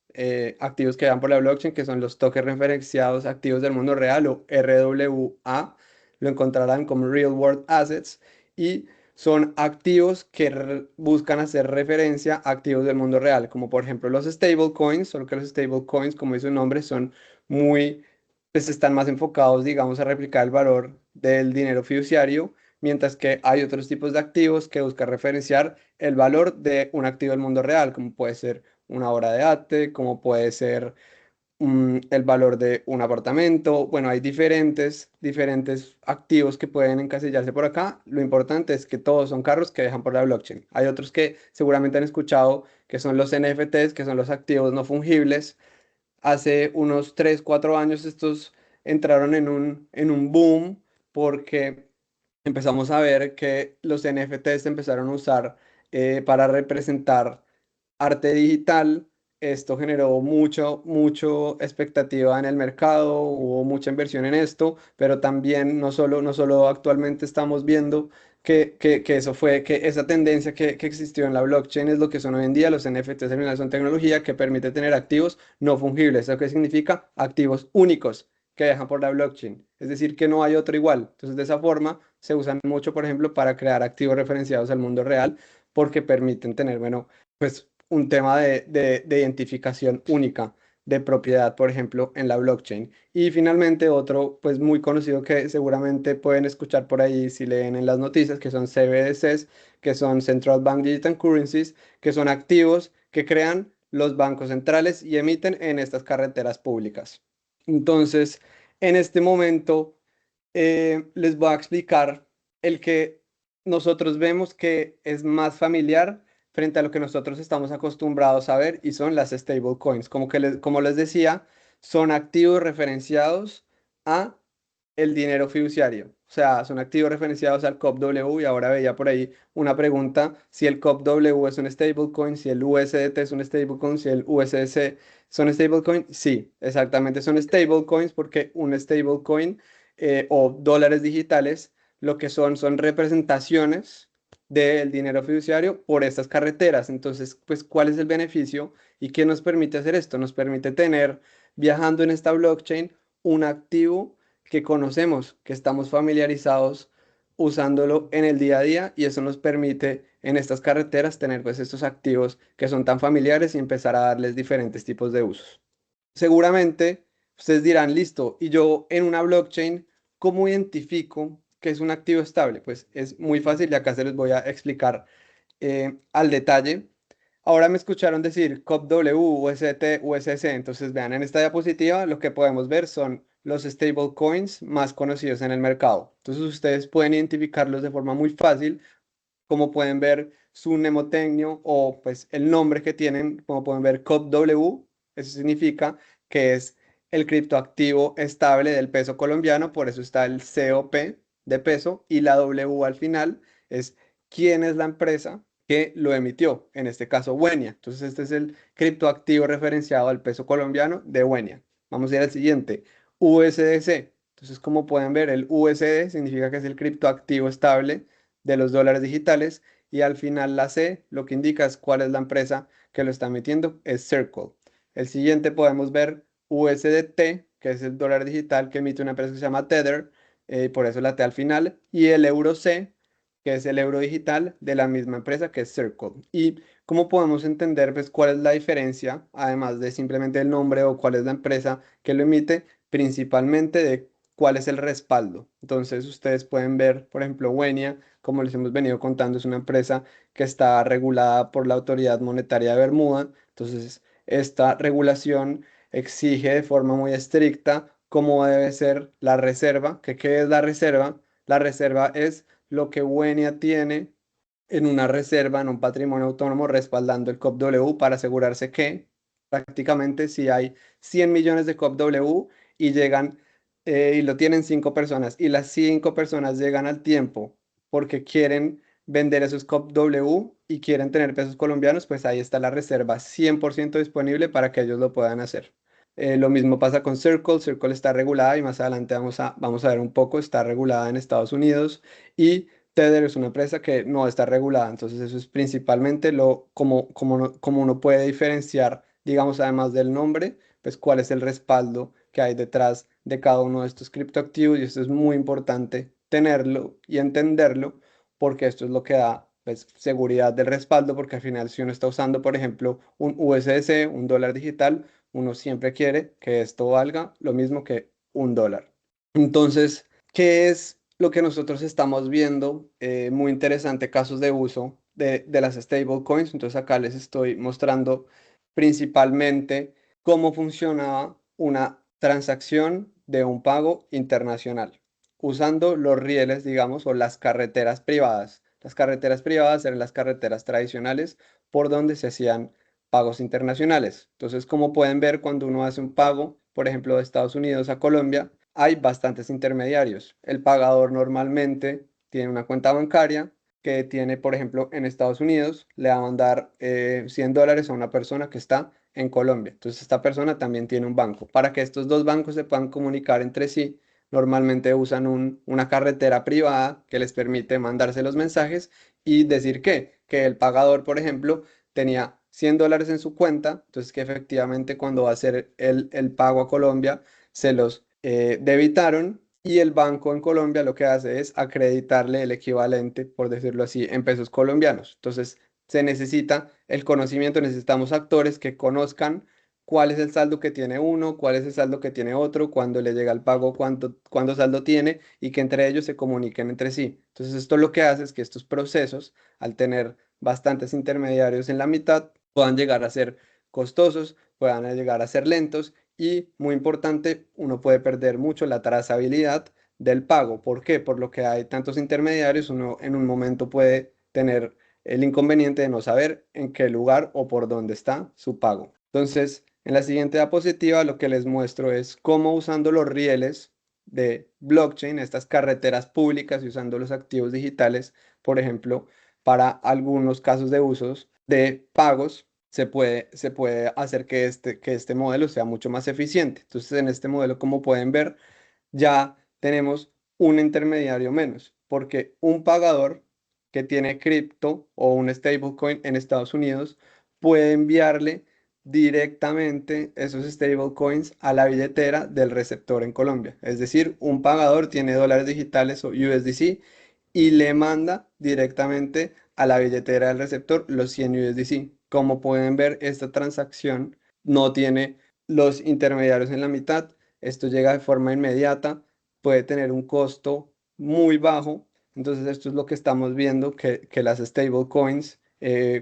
activos que van por la blockchain, que son los tokens referenciados activos del mundo real o RWA. Lo encontrarán como Real World Assets, y son activos que buscan hacer referencia a activos del mundo real, como por ejemplo los stablecoins, solo que los stablecoins, como dice su nombre, son muy, pues están más enfocados, digamos, a replicar el valor del dinero fiduciario, mientras que hay otros tipos de activos que buscan referenciar el valor de un activo del mundo real, como puede ser una obra de arte, como puede ser el valor de un apartamento. Bueno, hay diferentes activos que pueden encasillarse por acá. Lo importante es que todos son carros que dejan por la blockchain. Hay otros que seguramente han escuchado, que son los NFTs, que son los activos no fungibles. Hace unos 3 4 años estos entraron en un boom, porque empezamos a ver que los NFTs se empezaron a usar para representar arte digital. Esto generó mucho expectativa en el mercado, hubo mucha inversión en esto, pero también no solo actualmente estamos viendo que eso fue, que esa tendencia que existió en la blockchain es lo que son hoy en día. Los NFTs al final son tecnología que permite tener activos no fungibles. ¿Eso qué significa? Activos únicos que dejan por la blockchain. Es decir, que no hay otro igual. Entonces, de esa forma se usan mucho, por ejemplo, para crear activos referenciados al mundo real, porque permiten tener, bueno, pues un tema de identificación única. de propiedad, por ejemplo, en la blockchain. Y finalmente otro, pues muy conocido que seguramente pueden escuchar por ahí si leen en las noticias, que son CBDCs, que son Central Bank Digital Currencies, que son activos que crean los bancos centrales y emiten en estas carreteras públicas. Entonces, en este momento les voy a explicar el que nosotros vemos que es más familiar frente a lo que nosotros estamos acostumbrados a ver y son las stablecoins. Como les decía, son activos referenciados a el dinero fiduciario. O sea, son activos referenciados al COP W y ahora veía por ahí una pregunta si el COP W es un stablecoin, si el USDT es un stablecoin, si el USDC son stablecoin. Sí, exactamente, son stablecoins porque un stablecoin o dólares digitales lo que son representaciones del dinero fiduciario por estas carreteras. Entonces, pues, ¿cuál es el beneficio y qué nos permite hacer esto? Nos permite tener, viajando en esta blockchain, un activo que conocemos, que estamos familiarizados usándolo en el día a día y eso nos permite en estas carreteras tener pues estos activos que son tan familiares y empezar a darles diferentes tipos de usos. Seguramente ustedes dirán, listo, y yo en una blockchain, ¿cómo identifico que es un activo estable? Pues es muy fácil y acá se les voy a explicar al detalle. Ahora me escucharon decir COP W, USDT, USDC. Entonces, vean, en esta diapositiva lo que podemos ver son los stablecoins más conocidos en el mercado. Entonces, ustedes pueden identificarlos de forma muy fácil, como pueden ver su mnemotecnia o pues el nombre que tienen, como pueden ver COP W, eso significa que es el criptoactivo estable del peso colombiano, por eso está el COP de peso y la W al final es quién es la empresa que lo emitió, en este caso Wenia. Entonces este es el criptoactivo referenciado al peso colombiano de Wenia. Vamos a ir al siguiente, USDC. Entonces como pueden ver el USD significa que es el criptoactivo estable de los dólares digitales y al final la C lo que indica es cuál es la empresa que lo está emitiendo, es Circle. El siguiente podemos ver USDT, que es el dólar digital que emite una empresa que se llama Tether, por eso la T al final, y el euro C, que es el euro digital de la misma empresa que es Circle. Y cómo podemos entender pues, cuál es la diferencia, además de simplemente el nombre o cuál es la empresa que lo emite, principalmente de cuál es el respaldo. Entonces ustedes pueden ver, por ejemplo, Wenia, como les hemos venido contando, es una empresa que está regulada por la Autoridad Monetaria de Bermuda. Entonces, esta regulación exige de forma muy estricta cómo debe ser la reserva. ¿Qué es la reserva? La reserva es lo que Wenia tiene en una reserva, en un patrimonio autónomo, respaldando el COP W para asegurarse que prácticamente si hay 100 millones de COP W y llegan y lo tienen 5 personas y las 5 personas llegan al tiempo porque quieren vender esos COP W y quieren tener pesos colombianos, pues ahí está la reserva 100% disponible para que ellos lo puedan hacer. Lo mismo pasa con Circle. Circle está regulada y más adelante vamos a ver un poco, está regulada en Estados Unidos y Tether es una empresa que no está regulada. Entonces eso es principalmente como uno puede diferenciar, digamos, además del nombre, pues cuál es el respaldo que hay detrás de cada uno de estos criptoactivos y esto es muy importante tenerlo y entenderlo porque esto es lo que da pues, seguridad del respaldo porque al final si uno está usando, por ejemplo, un USDC, un dólar digital, uno siempre quiere que esto valga lo mismo que un dólar. Entonces, ¿qué es lo que nosotros estamos viendo? Muy interesante casos de uso de las stablecoins. Entonces, acá les estoy mostrando principalmente cómo funcionaba una transacción de un pago internacional usando los rieles, digamos, o las carreteras privadas. Las carreteras privadas eran las carreteras tradicionales por donde se hacían pagos internacionales. Entonces, como pueden ver, cuando uno hace un pago, por ejemplo, de Estados Unidos a Colombia, hay bastantes intermediarios. El pagador normalmente tiene una cuenta bancaria que tiene, por ejemplo, en Estados Unidos, le va a mandar $100 a una persona que está en Colombia. Entonces, esta persona también tiene un banco. Para que estos dos bancos se puedan comunicar entre sí, normalmente usan una carretera privada que les permite mandarse los mensajes y decir que el pagador, por ejemplo, tenía $100 en su cuenta, entonces que efectivamente cuando va a hacer el pago a Colombia se los debitaron y el banco en Colombia lo que hace es acreditarle el equivalente, por decirlo así, en pesos colombianos. Entonces se necesita el conocimiento, necesitamos actores que conozcan cuál es el saldo que tiene uno, cuál es el saldo que tiene otro, cuándo le llega el pago, cuánto saldo tiene y que entre ellos se comuniquen entre sí. Entonces esto lo que hace es que estos procesos, al tener bastantes intermediarios en la mitad, puedan llegar a ser costosos, puedan llegar a ser lentos y, muy importante, uno puede perder mucho la trazabilidad del pago. ¿Por qué? Por lo que hay tantos intermediarios, uno en un momento puede tener el inconveniente de no saber en qué lugar o por dónde está su pago. Entonces, en la siguiente diapositiva lo que les muestro es cómo usando los rieles de blockchain, estas carreteras públicas y usando los activos digitales, por ejemplo, para algunos casos de usos de pagos, se puede hacer que este modelo sea mucho más eficiente. Entonces, en este modelo, como pueden ver, ya tenemos un intermediario menos, porque un pagador que tiene cripto o un stablecoin en Estados Unidos puede enviarle directamente esos stablecoins a la billetera del receptor en Colombia. Es decir, un pagador tiene dólares digitales o USDC y le manda directamente a la billetera del receptor los 100 USDC. Como pueden ver, esta transacción no tiene los intermediarios en la mitad. Esto llega de forma inmediata, puede tener un costo muy bajo. Entonces esto es lo que estamos viendo, que las stablecoins,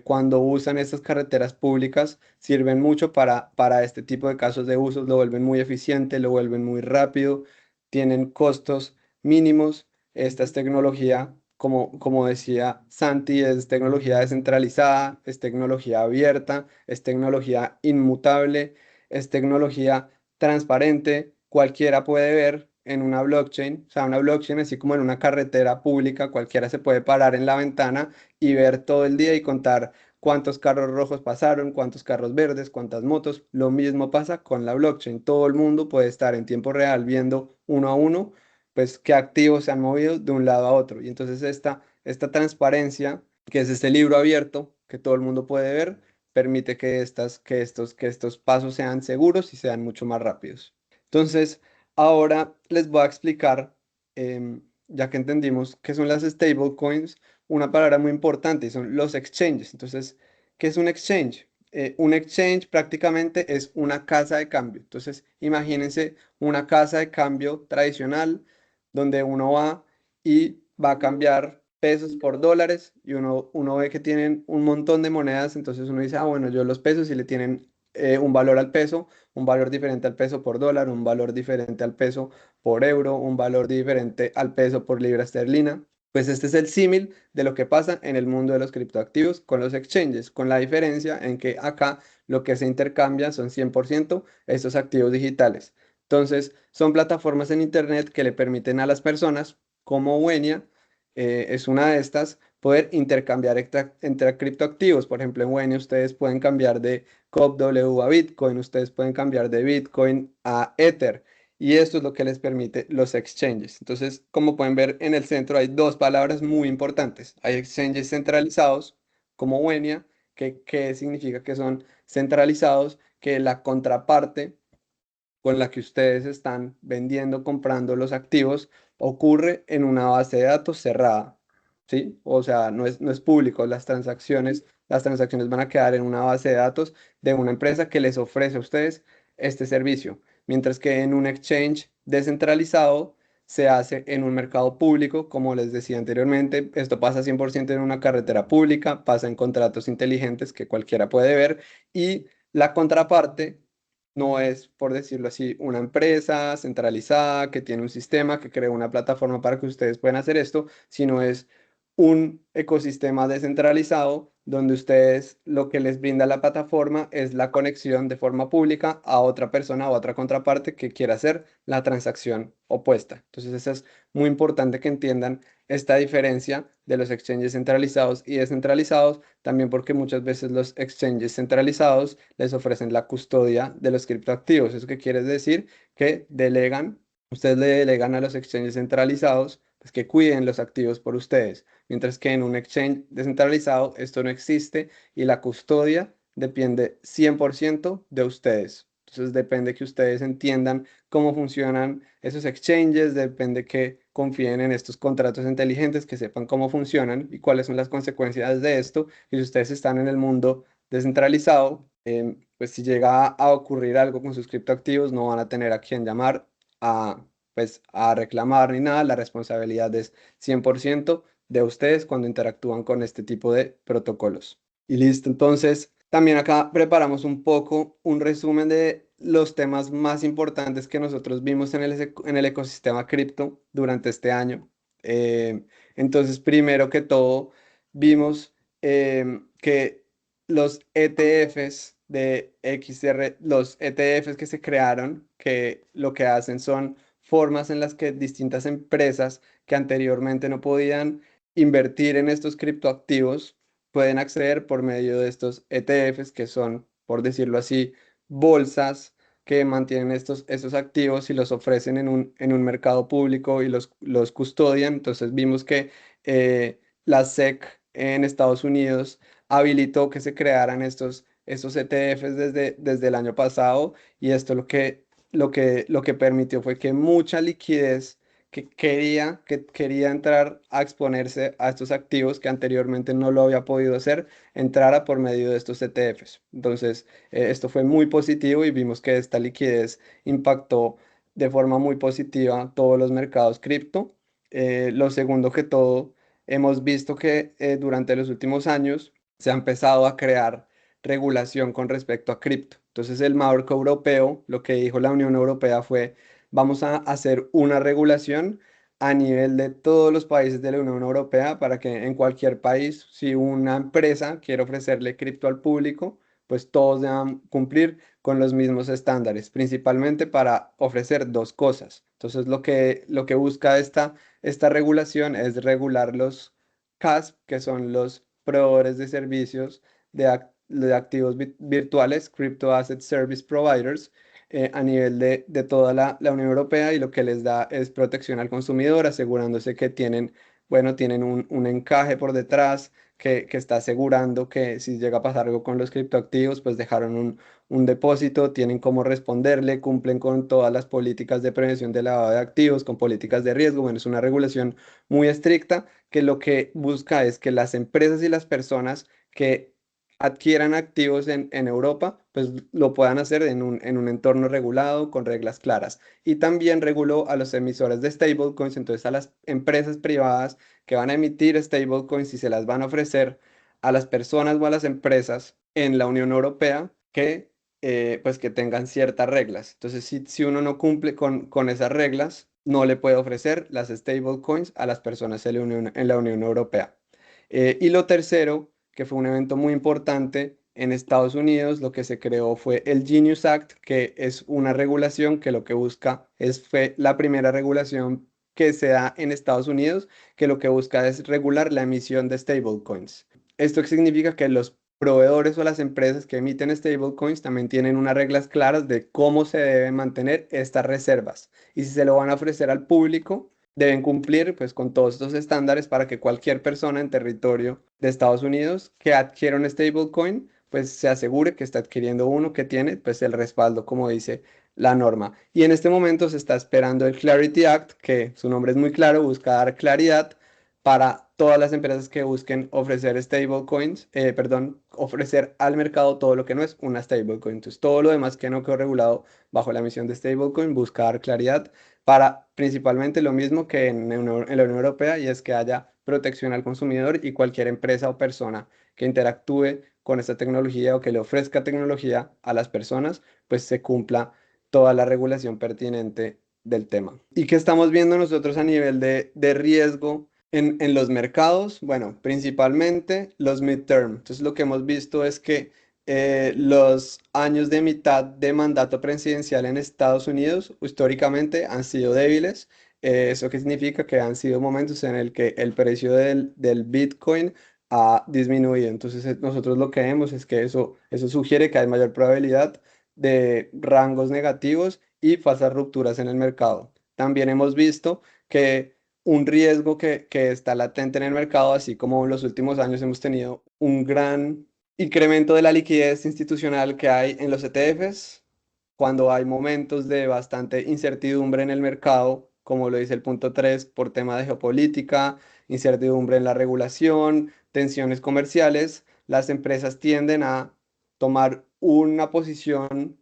cuando usan estas carreteras públicas, sirven mucho para este tipo de casos de usos, lo vuelven muy eficiente, lo vuelven muy rápido, tienen costos mínimos. Esta es tecnología, como decía Santi, es tecnología descentralizada, es tecnología abierta, es tecnología inmutable, es tecnología transparente. Cualquiera puede ver en una blockchain, o sea, una blockchain así como en una carretera pública, cualquiera se puede parar en la ventana y ver todo el día y contar cuántos carros rojos pasaron, cuántos carros verdes, cuántas motos. Lo mismo pasa con la blockchain. Todo el mundo puede estar en tiempo real viendo uno a uno pues qué activos se han movido de un lado a otro. Y entonces esta transparencia, que es este libro abierto que todo el mundo puede ver, permite que estos pasos sean seguros y sean mucho más rápidos. Entonces, ahora les voy a explicar, ya que entendimos qué son las stablecoins, una palabra muy importante y son los exchanges. Entonces, ¿qué es un exchange? Un exchange prácticamente es una casa de cambio. Entonces, imagínense una casa de cambio tradicional donde uno va y va a cambiar pesos por dólares y uno ve que tienen un montón de monedas, entonces uno dice, ah, bueno, yo los pesos y le tienen un valor al peso, un valor diferente al peso por dólar, un valor diferente al peso por euro, un valor diferente al peso por libra esterlina. Pues este es el símil de lo que pasa en el mundo de los criptoactivos con los exchanges, con la diferencia en que acá lo que se intercambia son 100% estos activos digitales. Entonces, son plataformas en Internet que le permiten a las personas, como Wenia, es una de estas, poder intercambiar entre criptoactivos. Por ejemplo, en Wenia ustedes pueden cambiar de COP a Bitcoin, ustedes pueden cambiar de Bitcoin a Ether. Y esto es lo que les permite los exchanges. Entonces, como pueden ver en el centro hay dos palabras muy importantes. Hay exchanges centralizados, como Wenia, que significa que son centralizados, que la contraparte con la que ustedes están vendiendo, comprando los activos, ocurre en una base de datos cerrada, ¿sí? O sea, no es público, las transacciones van a quedar en una base de datos de una empresa que les ofrece a ustedes este servicio, mientras que en un exchange descentralizado se hace en un mercado público, como les decía anteriormente, esto pasa 100% en una carretera pública, pasa en contratos inteligentes que cualquiera puede ver y la contraparte no es, por decirlo así, una empresa centralizada que tiene un sistema que crea una plataforma para que ustedes puedan hacer esto, sino es un ecosistema descentralizado donde ustedes lo que les brinda la plataforma es la conexión de forma pública a otra persona o a otra contraparte que quiera hacer la transacción opuesta. Entonces, eso es muy importante que entiendan esta diferencia de los exchanges centralizados y descentralizados, también porque muchas veces los exchanges centralizados les ofrecen la custodia de los criptoactivos. ¿Eso qué quiere decir? Que ustedes le delegan a los exchanges centralizados pues, que cuiden los activos por ustedes, mientras que en un exchange descentralizado esto no existe y la custodia depende 100% de ustedes. Entonces depende que ustedes entiendan cómo funcionan esos exchanges, depende que confíen en estos contratos inteligentes, que sepan cómo funcionan y cuáles son las consecuencias de esto. Y si ustedes están en el mundo descentralizado, pues si llega a ocurrir algo con sus criptoactivos, no van a tener a quién llamar a, pues, a reclamar ni nada. La responsabilidad es 100% de ustedes cuando interactúan con este tipo de protocolos. Y listo, entonces también acá preparamos un poco un resumen de los temas más importantes que nosotros vimos en el ecosistema cripto durante este año. Eh, entonces, primero que todo, vimos que los ETFs de XR, los ETFs que se crearon, que lo que hacen son formas en las que distintas empresas que anteriormente no podían invertir en estos criptoactivos pueden acceder por medio de estos ETFs, que son, por decirlo así, bolsas que mantienen estos activos y los ofrecen en un mercado público y los custodian. Entonces vimos que la SEC en Estados Unidos habilitó que se crearan estos ETFs desde el año pasado, y esto lo que permitió fue que mucha liquidez que quería entrar a exponerse a estos activos que anteriormente no lo había podido hacer, entrara por medio de estos ETFs. Entonces, esto fue muy positivo y vimos que esta liquidez impactó de forma muy positiva todos los mercados cripto. Lo segundo que todo, hemos visto que durante los últimos años se ha empezado a crear regulación con respecto a cripto. Entonces el marco europeo, lo que dijo la Unión Europea fue: vamos a hacer una regulación a nivel de todos los países de la Unión Europea para que en cualquier país, si una empresa quiere ofrecerle cripto al público, pues todos deban cumplir con los mismos estándares, principalmente para ofrecer dos cosas. Entonces lo que busca esta regulación es regular los CAS, que son los proveedores de servicios de activos virtuales, Crypto Asset Service Providers, a nivel de toda la Unión Europea, y lo que les da es protección al consumidor, asegurándose que tienen, bueno, tienen un encaje por detrás que está asegurando que si llega a pasar algo con los criptoactivos, pues dejaron un depósito, tienen cómo responderle, cumplen con todas las políticas de prevención de lavado de activos, con políticas de riesgo. Bueno, es una regulación muy estricta que lo que busca es que las empresas y las personas que adquieran activos en Europa, pues lo puedan hacer en un entorno regulado, con reglas claras. Y también reguló a los emisores de stablecoins, entonces a las empresas privadas que van a emitir stablecoins y se las van a ofrecer a las personas o a las empresas en la Unión Europea pues que tengan ciertas reglas. Entonces, si uno no cumple con esas reglas, no le puede ofrecer las stablecoins a las personas en la Unión Europea. Y lo tercero, que fue un evento muy importante en Estados Unidos, lo que se creó fue el Genius Act, que es una regulación que lo que busca fue la primera regulación que se da en Estados Unidos, que lo que busca es regular la emisión de stablecoins. Esto significa que los proveedores o las empresas que emiten stablecoins también tienen unas reglas claras de cómo se deben mantener estas reservas. Y si se lo van a ofrecer al público, deben cumplir pues con todos estos estándares para que cualquier persona en territorio de Estados Unidos que adquiera un stablecoin pues se asegure que está adquiriendo uno que tiene pues el respaldo como dice la norma. Y en este momento se está esperando el Clarity Act, que su nombre es muy claro, busca dar claridad para todas las empresas que busquen ofrecer stablecoins, perdón, ofrecer al mercado todo lo que no es una stablecoin. Entonces, todo lo demás que no quedó regulado bajo la misión de stablecoin busca dar claridad para principalmente lo mismo que en la Unión Europea, y es que haya protección al consumidor y cualquier empresa o persona que interactúe con esta tecnología o que le ofrezca tecnología a las personas, pues se cumpla toda la regulación pertinente del tema. ¿Y qué estamos viendo nosotros a nivel de riesgo en los mercados? Bueno, principalmente los midterm. Entonces lo que hemos visto es que los años de mitad de mandato presidencial en Estados Unidos históricamente han sido débiles. ¿Eso qué significa? Que han sido momentos en el que el precio del Bitcoin ha disminuido. Entonces nosotros lo que vemos es que eso sugiere que hay mayor probabilidad de rangos negativos y falsas rupturas en el mercado. También hemos visto que un riesgo que está latente en el mercado, así como en los últimos años hemos tenido un gran incremento de la liquidez institucional que hay en los ETFs, cuando hay momentos de bastante incertidumbre en el mercado, como lo dice el punto 3 por tema de geopolítica, incertidumbre en la regulación, tensiones comerciales, las empresas tienden a tomar una posición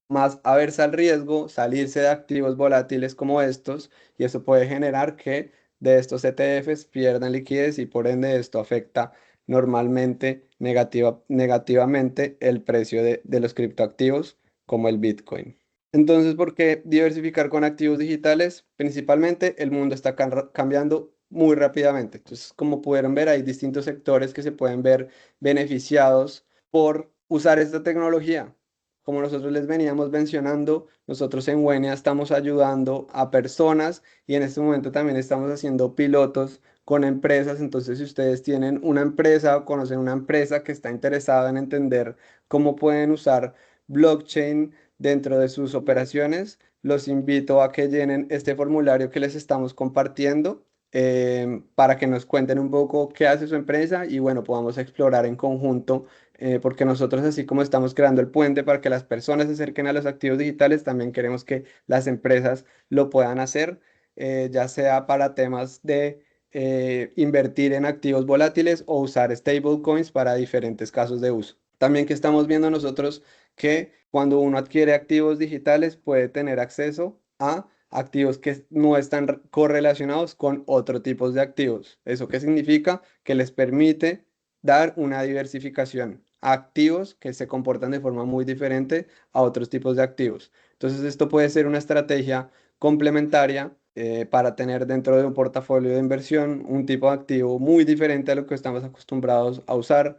más aversa al riesgo, salirse de activos volátiles como estos, y eso puede generar que de estos ETFs pierdan liquidez y por ende esto afecta normalmente negativamente el precio de los criptoactivos como el Bitcoin. Entonces, ¿por qué diversificar con activos digitales? Principalmente el mundo está cambiando muy rápidamente. Entonces, como pudieron ver, hay distintos sectores que se pueden ver beneficiados por usar esta tecnología. Como nosotros les veníamos mencionando, nosotros en Wenia estamos ayudando a personas y en este momento también estamos haciendo pilotos con empresas. Entonces, si ustedes tienen una empresa o conocen una empresa que está interesada en entender cómo pueden usar blockchain dentro de sus operaciones, los invito a que llenen este formulario que les estamos compartiendo para que nos cuenten un poco qué hace su empresa y bueno, podamos explorar en conjunto, porque nosotros así como estamos creando el puente para que las personas se acerquen a los activos digitales, también queremos que las empresas lo puedan hacer, ya sea para temas de invertir en activos volátiles o usar stablecoins para diferentes casos de uso. También que estamos viendo nosotros que cuando uno adquiere activos digitales puede tener acceso a activos que no están correlacionados con otro tipo de activos. ¿Eso qué significa? Que les permite dar una diversificación a activos que se comportan de forma muy diferente a otros tipos de activos. Entonces, esto puede ser una estrategia complementaria para tener dentro de un portafolio de inversión un tipo de activo muy diferente a lo que estamos acostumbrados a usar.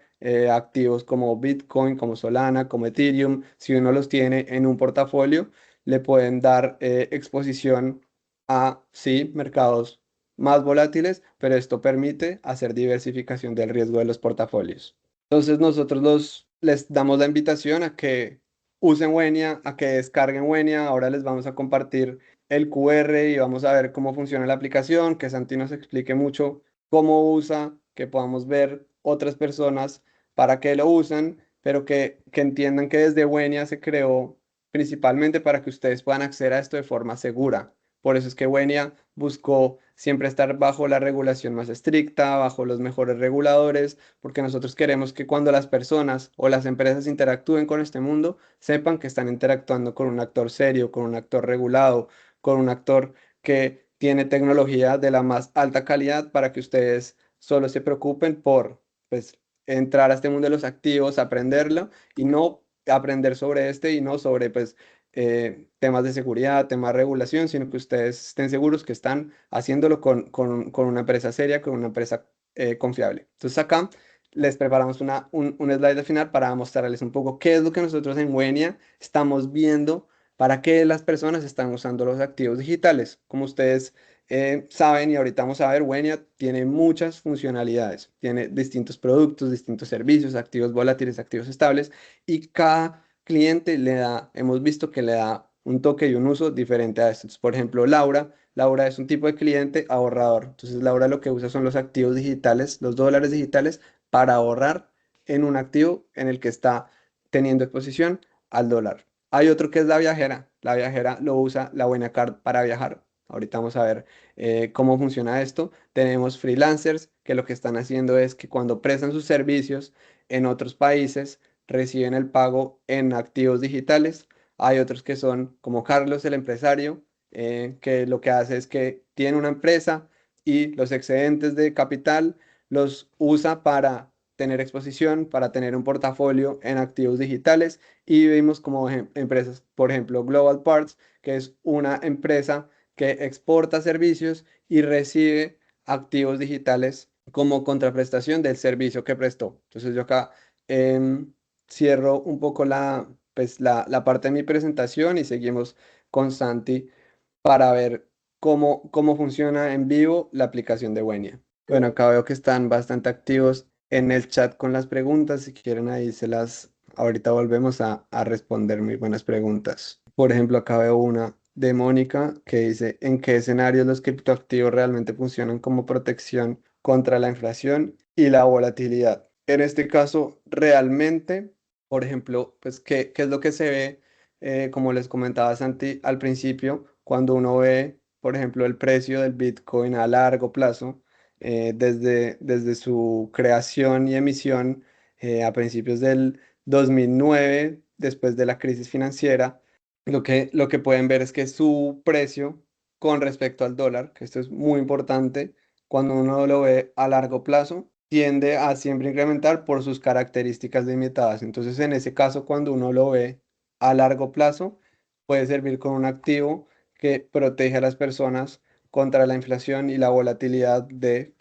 Activos como Bitcoin, como Solana, como Ethereum, si uno los tiene en un portafolio, le pueden dar exposición a, sí, mercados más volátiles, pero esto permite hacer diversificación del riesgo de los portafolios. Entonces nosotros les damos la invitación a que usen Wenia, a que descarguen Wenia. Ahora les vamos a compartir el QR y vamos a ver cómo funciona la aplicación, que Santi nos explique mucho cómo usa, que podamos ver otras personas para qué lo usan, pero que entiendan que desde Wenia se creó principalmente para que ustedes puedan acceder a esto de forma segura. Por eso es que Wenia buscó siempre estar bajo la regulación más estricta, bajo los mejores reguladores, porque nosotros queremos que cuando las personas o las empresas interactúen con este mundo, sepan que están interactuando con un actor serio, con un actor regulado, con un actor que tiene tecnología de la más alta calidad para que ustedes solo se preocupen por, pues, entrar a este mundo de los activos, aprenderlo y no aprender sobre este y no sobre, pues, temas de seguridad, temas de regulación, sino que ustedes estén seguros que están haciéndolo con una empresa seria, con una empresa confiable. Entonces acá les preparamos un slide al final para mostrarles un poco qué es lo que nosotros en Wenia estamos viendo para qué las personas están usando los activos digitales. Como ustedes saben y ahorita vamos a ver, Wenia tiene muchas funcionalidades, tiene distintos productos, distintos servicios, activos volátiles, activos estables y cada cliente le da, hemos visto que le da un toque y un uso diferente a estos. Por ejemplo, Laura es un tipo de cliente ahorrador. Entonces, Laura lo que usa son los activos digitales, los dólares digitales, para ahorrar en un activo en el que está teniendo exposición al dólar. Hay otro que es la viajera. La viajera lo usa la Buena Card para viajar. Ahorita vamos a ver cómo funciona esto. Tenemos freelancers que lo que están haciendo es que cuando prestan sus servicios en otros países, reciben el pago en activos digitales. Hay otros que son como Carlos, el empresario, que lo que hace es que tiene una empresa y los excedentes de capital los usa para tener exposición, para tener un portafolio en activos digitales. Y vimos como empresas, por ejemplo, Global Parts, que es una empresa que exporta servicios y recibe activos digitales como contraprestación del servicio que prestó. Entonces yo acá em, cierro un poco pues, la parte de mi presentación y seguimos con Santi para ver cómo funciona en vivo la aplicación de Wenia. Bueno, acá veo que están bastante activos en el chat con las preguntas. Si quieren ahí ahorita volvemos a responder muy buenas preguntas. Por ejemplo, acá veo una de Mónica que dice, ¿en qué escenarios los criptoactivos realmente funcionan como protección contra la inflación y la volatilidad? En este caso, realmente, por ejemplo, pues, ¿qué es lo que se ve? Como les comentaba Santi al principio, cuando uno ve, por ejemplo, el precio del Bitcoin a largo plazo, desde su creación y emisión a principios del 2009, después de la crisis financiera, lo que pueden ver es que su precio con respecto al dólar, que esto es muy importante, cuando uno lo ve a largo plazo, tiende a siempre incrementar por sus características limitadas. Entonces, en ese caso, cuando uno lo ve a largo plazo, puede servir con un activo que protege a las personas contra la inflación y la volatilidad de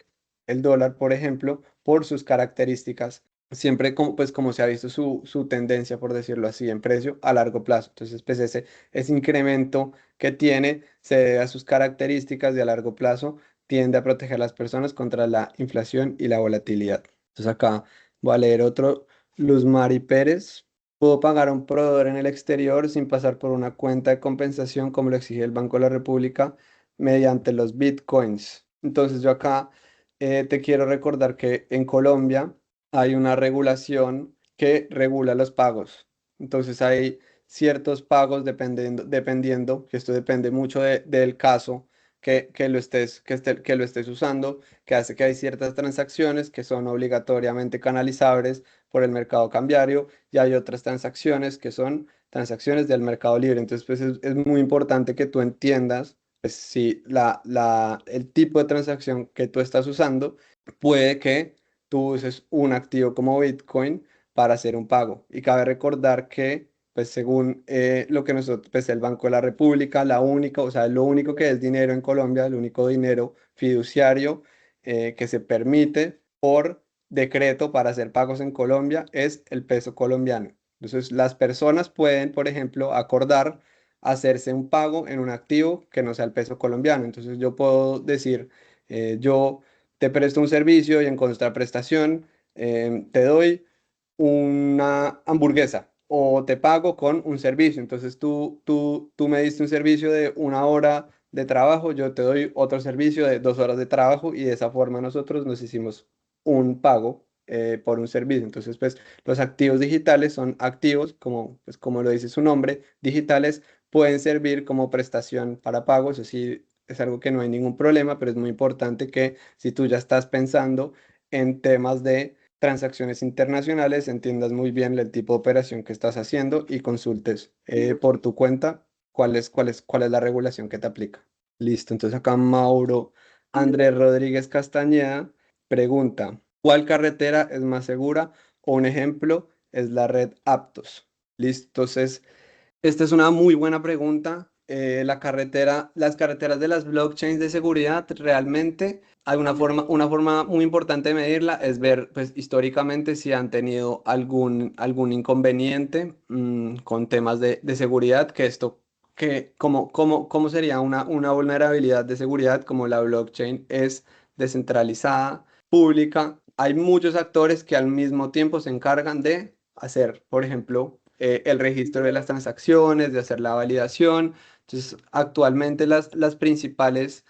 el dólar, por ejemplo, por sus características, siempre como, pues, como se ha visto su tendencia, por decirlo así, en precio a largo plazo. Entonces, pues ese incremento que tiene se debe a sus características de a largo plazo, tiende a proteger a las personas contra la inflación y la volatilidad. Entonces, acá voy a leer otro. Luz Mari Pérez. Puedo pagar a un proveedor en el exterior sin pasar por una cuenta de compensación como lo exige el Banco de la República mediante los bitcoins. Entonces yo acá te quiero recordar que en Colombia hay una regulación que regula los pagos. Entonces hay ciertos pagos dependiendo, que esto depende mucho del caso que lo estés usando, que hace que hay ciertas transacciones que son obligatoriamente canalizables por el mercado cambiario y hay otras transacciones que son transacciones del mercado libre. Entonces, pues es muy importante que tú entiendas pues, si el tipo de transacción que tú estás usando puede que tú uses un activo como Bitcoin para hacer un pago. Y cabe recordar que, pues según lo que nosotros, pues el Banco de la República, la única, o sea, lo único que es dinero en Colombia, el único dinero fiduciario que se permite por decreto para hacer pagos en Colombia es el peso colombiano. Entonces, las personas pueden, por ejemplo, acordar hacerse un pago en un activo que no sea el peso colombiano. Entonces, yo puedo decir, yo te presto un servicio y en contraprestación te doy una hamburguesa o te pago con un servicio. Entonces tú me diste un servicio de 1 hora de trabajo, yo te doy otro servicio de 2 horas de trabajo y de esa forma nosotros nos hicimos un pago por un servicio. Entonces, pues los activos digitales son activos, como, pues, como lo dice su nombre, digitales pueden servir como prestación para pago. Eso sí, es algo que no hay ningún problema, pero es muy importante que si tú ya estás pensando en temas de transacciones internacionales, entiendas muy bien el tipo de operación que estás haciendo y consultes por tu cuenta cuál es la regulación que te aplica. Listo, entonces acá Mauro Andrés Rodríguez Castañeda pregunta, ¿cuál carretera es más segura? O un ejemplo es la red Aptos. Listo, entonces esta es una muy buena pregunta. Las carreteras de las blockchains de seguridad, realmente hay una forma muy importante de medirla es ver, pues, históricamente si han tenido algún inconveniente con temas de seguridad, cómo sería una vulnerabilidad de seguridad, como la blockchain es descentralizada, pública. Hay muchos actores que al mismo tiempo se encargan de hacer, por ejemplo, el registro de las transacciones, de hacer la validación. Entonces, actualmente las principales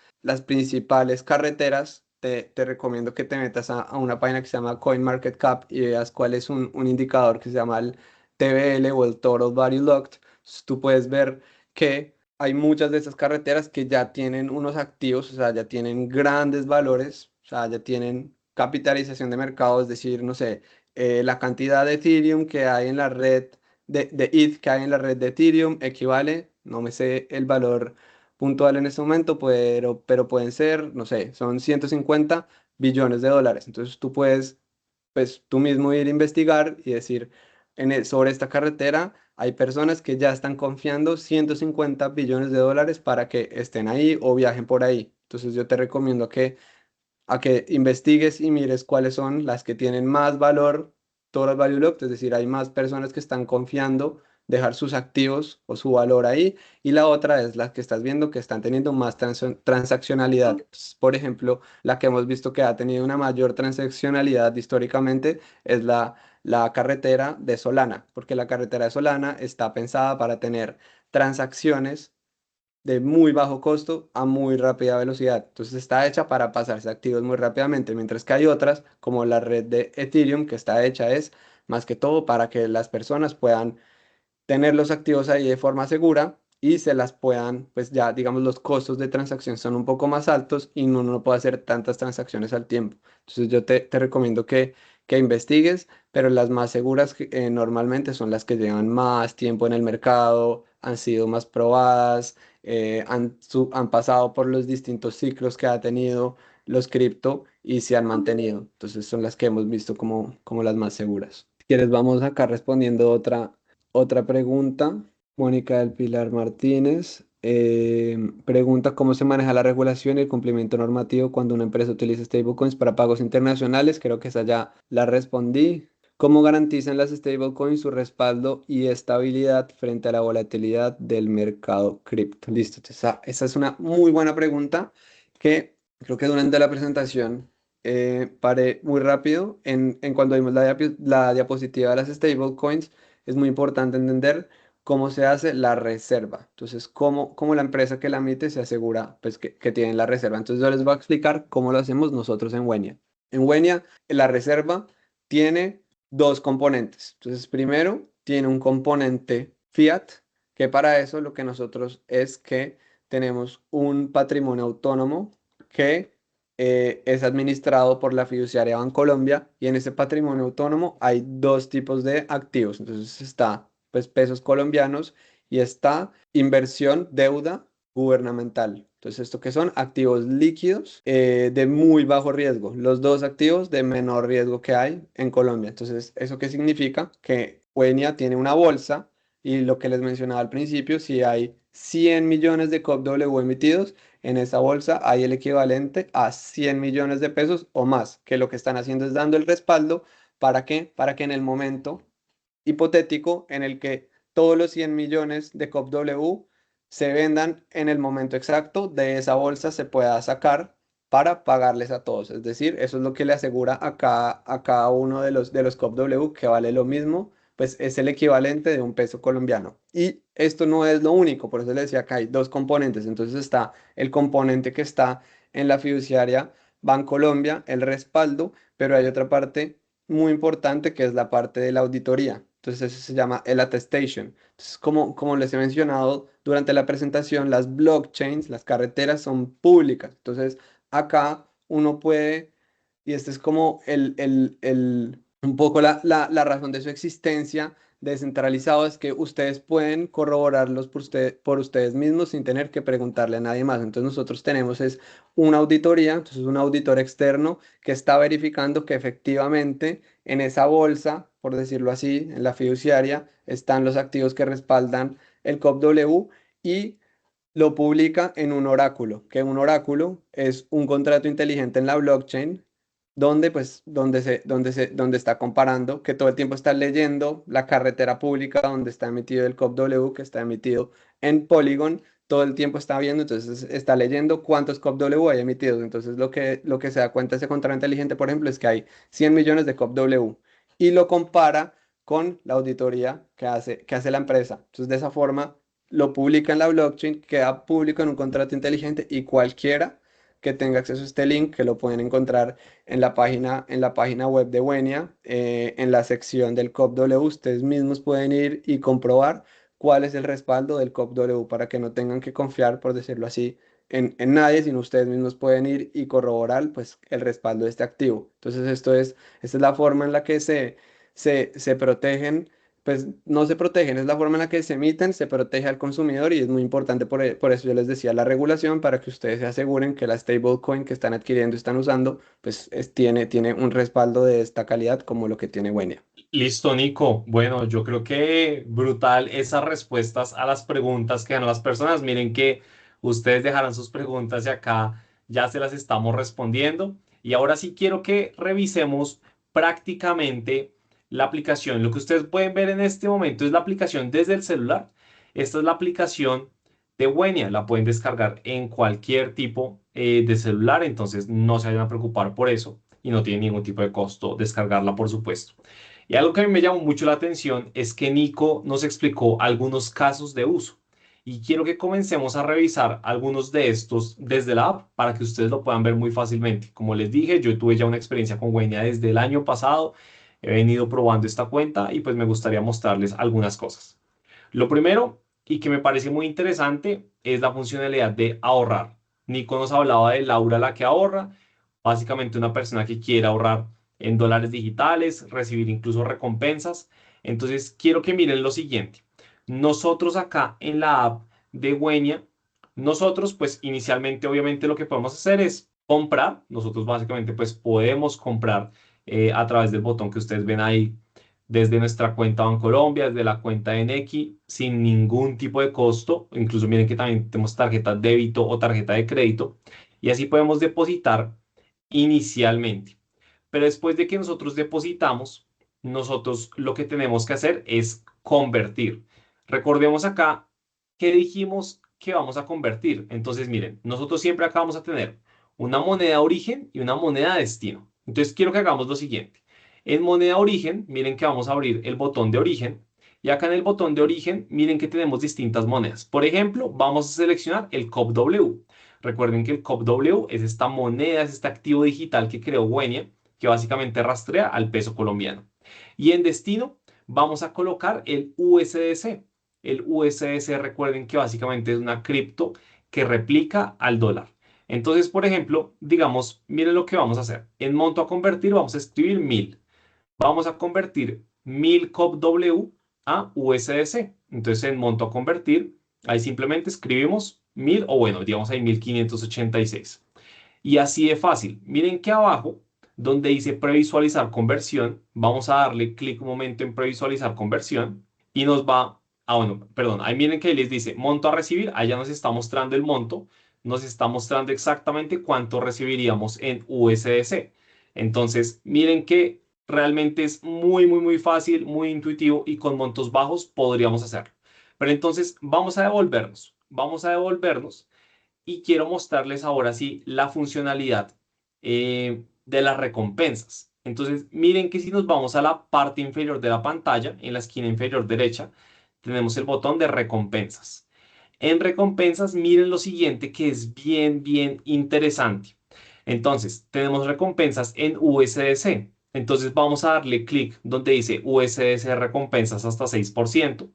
carreteras, te recomiendo que te metas a una página que se llama CoinMarketCap y veas cuál es un indicador que se llama el TVL o el Total Value Locked. Entonces, tú puedes ver que hay muchas de esas carreteras que ya tienen unos activos, o sea, ya tienen grandes valores, o sea, ya tienen capitalización de mercado, es decir, no sé, la cantidad de Ethereum que hay en la red de ETH que hay en la red de Ethereum equivale, no me sé el valor puntual en este momento, pero pueden ser, no sé, son 150 billones de dólares. Entonces tú puedes, pues tú mismo ir a investigar y decir, sobre esta carretera hay personas que ya están confiando 150 billones de dólares para que estén ahí o viajen por ahí. Entonces yo te recomiendo a que investigues y mires cuáles son las que tienen más valor, total value locked, es decir, hay más personas que están confiando dejar sus activos o su valor ahí, y la otra es la que estás viendo que están teniendo más transaccionalidad. Entonces, por ejemplo, la que hemos visto que ha tenido una mayor transaccionalidad históricamente es la carretera de Solana, porque la carretera de Solana está pensada para tener transacciones de muy bajo costo a muy rápida velocidad. Entonces está hecha para pasarse activos muy rápidamente, mientras que hay otras, como la red de Ethereum, que está hecha es más que todo para que las personas puedan tener los activos ahí de forma segura y se las puedan, pues ya digamos los costos de transacción son un poco más altos y uno no puede hacer tantas transacciones al tiempo. Entonces yo te recomiendo que investigues, pero las más seguras normalmente son las que llevan más tiempo en el mercado, han sido más probadas, han pasado por los distintos ciclos que ha tenido los cripto y se han mantenido. Entonces son las que hemos visto como las más seguras. Si quieres, vamos acá respondiendo otra pregunta. Mónica del Pilar Martínez pregunta cómo se maneja la regulación y el cumplimiento normativo cuando una empresa utiliza stablecoins para pagos internacionales. Creo que esa ya la respondí. ¿Cómo garantizan las stablecoins su respaldo y estabilidad frente a la volatilidad del mercado cripto? Listo, esa es una muy buena pregunta que creo que durante la presentación paré muy rápido en cuando vimos la diapositiva de las stablecoins. Es muy importante entender cómo se hace la reserva. Entonces, cómo la empresa que la emite se asegura pues, que tienen la reserva. Entonces, yo les voy a explicar cómo lo hacemos nosotros en Wenia. En Wenia, la reserva tiene dos componentes. Entonces, primero, tiene un componente fiat, que para eso lo que nosotros es que tenemos un patrimonio autónomo que es administrado por la fiduciaria Bancolombia y en ese patrimonio autónomo hay dos tipos de activos. Entonces está pues pesos colombianos y está inversión, deuda gubernamental. Entonces, ¿esto qué son? Activos líquidos de muy bajo riesgo. Los dos activos de menor riesgo que hay en Colombia. Entonces, ¿eso qué significa? Que Wenia tiene una bolsa y lo que les mencionaba al principio, si hay 100 millones de COP emitidos, en esa bolsa hay el equivalente a 100 millones de pesos o más, que lo que están haciendo es dando el respaldo. ¿Para qué? Para que en el momento hipotético en el que todos los 100 millones de COP se vendan en el momento exacto, de esa bolsa se pueda sacar para pagarles a todos. Es decir, eso es lo que le asegura a cada uno de los COP que vale lo mismo, pues es el equivalente de un peso colombiano. Y esto no es lo único, por eso le decía que hay dos componentes. Entonces está el componente que está en la fiduciaria Bancolombia, el respaldo, pero hay otra parte muy importante que es la parte de la auditoría. Entonces eso se llama el attestation. Entonces, como les he mencionado durante la presentación, las blockchains, las carreteras son públicas. Entonces acá uno puede, y este es como un poco la razón de su existencia descentralizado, es que ustedes pueden corroborarlos por ustedes mismos sin tener que preguntarle a nadie más. Entonces nosotros tenemos es una auditoría, entonces un auditor externo que está verificando que efectivamente en esa bolsa, por decirlo así, en la fiduciaria, están los activos que respaldan el COP y lo publica en un oráculo, que un oráculo es un contrato inteligente en la blockchain donde pues donde está comparando, que todo el tiempo está leyendo la carretera pública donde está emitido el COP que está emitido en Polygon, todo el tiempo está viendo, entonces está leyendo cuántos COP hay emitidos. Entonces lo que se da cuenta ese contrato inteligente, por ejemplo, es que hay 100 millones de COP y lo compara con la auditoría que hace la empresa. Entonces de esa forma lo publica en la blockchain, queda público en un contrato inteligente y cualquiera que tenga acceso a este link, que lo pueden encontrar en la página web de Wenia, en la sección del COP ustedes mismos pueden ir y comprobar cuál es el respaldo del COP para que no tengan que confiar, por decirlo así, en nadie, sino ustedes mismos pueden ir y corroborar pues, el respaldo de este activo. Entonces, esta es la forma en la que se protegen, pues no se protegen, es la forma en la que se emiten, se protege al consumidor y es muy importante por eso yo les decía la regulación para que ustedes se aseguren que la stablecoin que están adquiriendo y están usando, pues tiene un respaldo de esta calidad como lo que tiene Wenia. Listo, Nico. Bueno, yo creo que brutal esas respuestas a las preguntas que dan las personas. Miren que ustedes dejarán sus preguntas y acá ya se las estamos respondiendo. Y ahora sí quiero que revisemos prácticamente la aplicación. Lo que ustedes pueden ver en este momento es la aplicación desde el celular. Esta es la aplicación de Wenia. La pueden descargar en cualquier tipo de celular, entonces no se vayan a preocupar por eso y no tiene ningún tipo de costo descargarla, por supuesto. Y algo que a mí me llamó mucho la atención es que Nico nos explicó algunos casos de uso. Y quiero que comencemos a revisar algunos de estos desde la app para que ustedes lo puedan ver muy fácilmente. Como les dije, yo tuve ya una experiencia con Wenia desde el año pasado. He venido probando esta cuenta y pues me gustaría mostrarles algunas cosas. Lo primero y que me parece muy interesante es la funcionalidad de ahorrar. Nico nos hablaba de Laura, la que ahorra, básicamente una persona que quiere ahorrar en dólares digitales, recibir incluso recompensas. Entonces, quiero que miren lo siguiente. Nosotros acá en la app de Wenia, nosotros pues inicialmente obviamente lo que podemos hacer es comprar. Nosotros básicamente pues podemos comprar a través del botón que ustedes ven ahí desde nuestra cuenta Bancolombia, desde la cuenta de Nequi, sin ningún tipo de costo. Incluso miren que también tenemos tarjeta débito o tarjeta de crédito. Y así podemos depositar inicialmente. Pero después de que nosotros depositamos, nosotros lo que tenemos que hacer es convertir. Recordemos acá que dijimos que vamos a convertir. Entonces, miren, nosotros siempre acá vamos a tener una moneda origen y una moneda destino. Entonces, quiero que hagamos lo siguiente. En moneda origen, miren que vamos a abrir el botón de origen. Y acá en el botón de origen, miren que tenemos distintas monedas. Por ejemplo, vamos a seleccionar el COP-W. Recuerden que el COP-W es esta moneda, es este activo digital que creó Wenia, que básicamente rastrea al peso colombiano. Y en destino vamos a colocar el USDC. El USDC, recuerden que básicamente es una cripto que replica al dólar. Entonces, por ejemplo, digamos, miren lo que vamos a hacer. En monto a convertir vamos a escribir 1000. Vamos a convertir 1000 COP-W a USDC. Entonces, en monto a convertir, ahí simplemente escribimos 1000 o bueno, digamos ahí 1586. Y así de fácil. Miren que abajo, donde dice previsualizar conversión, vamos a darle clic un momento en previsualizar conversión y nos va, bueno, perdón, ahí miren que ahí les dice monto a recibir, allá nos está mostrando el monto, nos está mostrando exactamente cuánto recibiríamos en USDC. Entonces, miren que realmente es muy, muy, muy fácil, muy intuitivo y con montos bajos podríamos hacerlo. Pero entonces, vamos a devolvernos y quiero mostrarles ahora sí la funcionalidad de las recompensas. Entonces, miren que si nos vamos a la parte inferior de la pantalla, en la esquina inferior derecha, tenemos el botón de recompensas. En recompensas, miren lo siguiente que es bien, bien interesante. Entonces, tenemos recompensas en USDC. Entonces, vamos a darle clic donde dice USDC recompensas hasta 6%.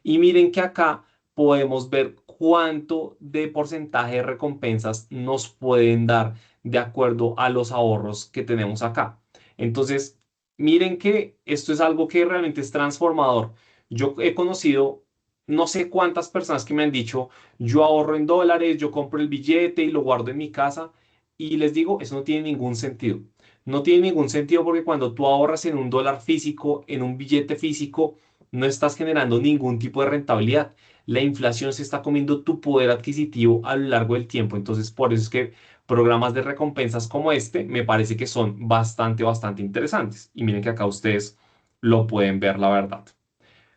Y miren que acá podemos ver cuánto de porcentaje de recompensas nos pueden dar de acuerdo a los ahorros que tenemos acá. Entonces, miren que esto es algo que realmente es transformador. Yo he conocido no sé cuántas personas que me han dicho, yo ahorro en dólares, yo compro el billete y lo guardo en mi casa. Y les digo, eso no tiene ningún sentido. No tiene ningún sentido porque cuando tú ahorras en un dólar físico, en un billete físico, no estás generando ningún tipo de rentabilidad. La inflación se está comiendo tu poder adquisitivo a lo largo del tiempo. Entonces, por eso es que programas de recompensas como este me parece que son bastante, bastante interesantes. Y miren que acá ustedes lo pueden ver, la verdad.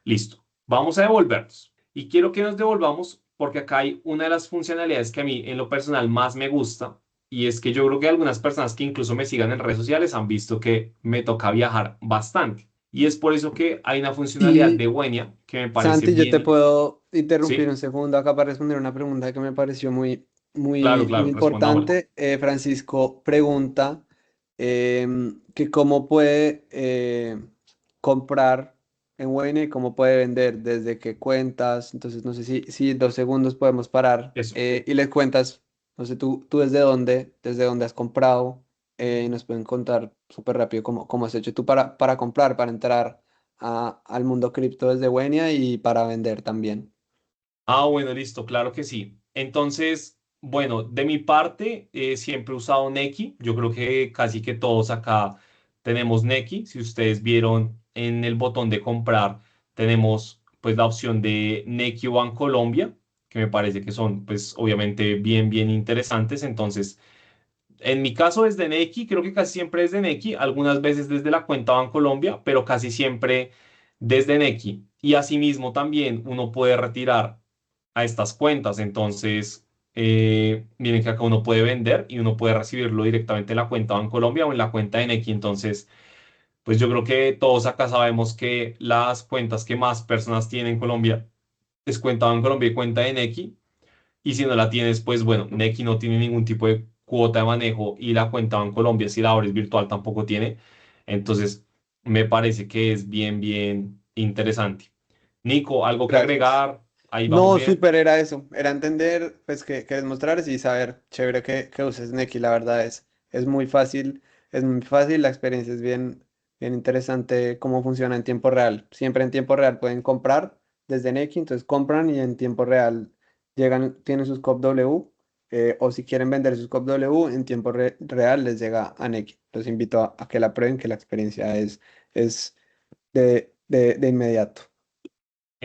Listo. Vamos a devolvernos. Y quiero que nos devolvamos porque acá hay una de las funcionalidades que a mí en lo personal más me gusta. Y es que yo creo que algunas personas que incluso me sigan en redes sociales han visto que me toca viajar bastante. Y es por eso que hay una funcionalidad de Y Wenia que me parece Santi, yo te bien. puedo interrumpir Sí, un segundo acá para responder una pregunta que me pareció muy, claro, muy, muy claro, respondámosla. importante. Francisco pregunta que cómo puede comprar en Wayne y cómo puede vender, desde qué cuentas. Entonces, no sé si en 2 segundos podemos parar Eso. y les cuentas, no sé, tú desde dónde has comprado y nos pueden contar súper rápido cómo has hecho tú para comprar, para entrar al mundo cripto desde Wenia y para vender también. Bueno, listo, claro que sí. Entonces, bueno, de mi parte, siempre he usado Nequi. Yo creo que casi que todos acá tenemos Nequi. Si ustedes vieron en el botón de comprar, tenemos pues la opción de Nequi o Bancolombia, que me parece que son pues obviamente bien, bien interesantes. Entonces, en mi caso desde Nequi, creo que casi siempre desde Nequi, algunas veces desde la cuenta Bancolombia, pero casi siempre desde Nequi. Y asimismo también uno puede retirar a estas cuentas. Entonces, miren que acá uno puede vender y uno puede recibirlo directamente en la cuenta Bancolombia o en la cuenta de Nequi. Entonces, pues yo creo que todos acá sabemos que las cuentas que más personas tienen en Colombia es cuenta Bancolombia y cuenta de Nequi. Y si no la tienes, pues bueno, Nequi no tiene ningún tipo de cuota de manejo y la cuenta en Colombia, si la abres virtual, tampoco tiene. Entonces, me parece que es bien, bien interesante. Nico, ¿algo que Gracias. agregar? Ahí vamos No, bien. súper era eso, era entender, pues, qué les mostrar y saber, chévere que uses Nequi, la verdad es muy fácil, la experiencia es bien interesante cómo funciona en tiempo real. Siempre en tiempo real pueden comprar desde Nequi, entonces compran y en tiempo real tienen sus COP W, o si quieren vender sus COP W, en tiempo real les llega a Nequi. Los invito a que la prueben, que la experiencia es de inmediato.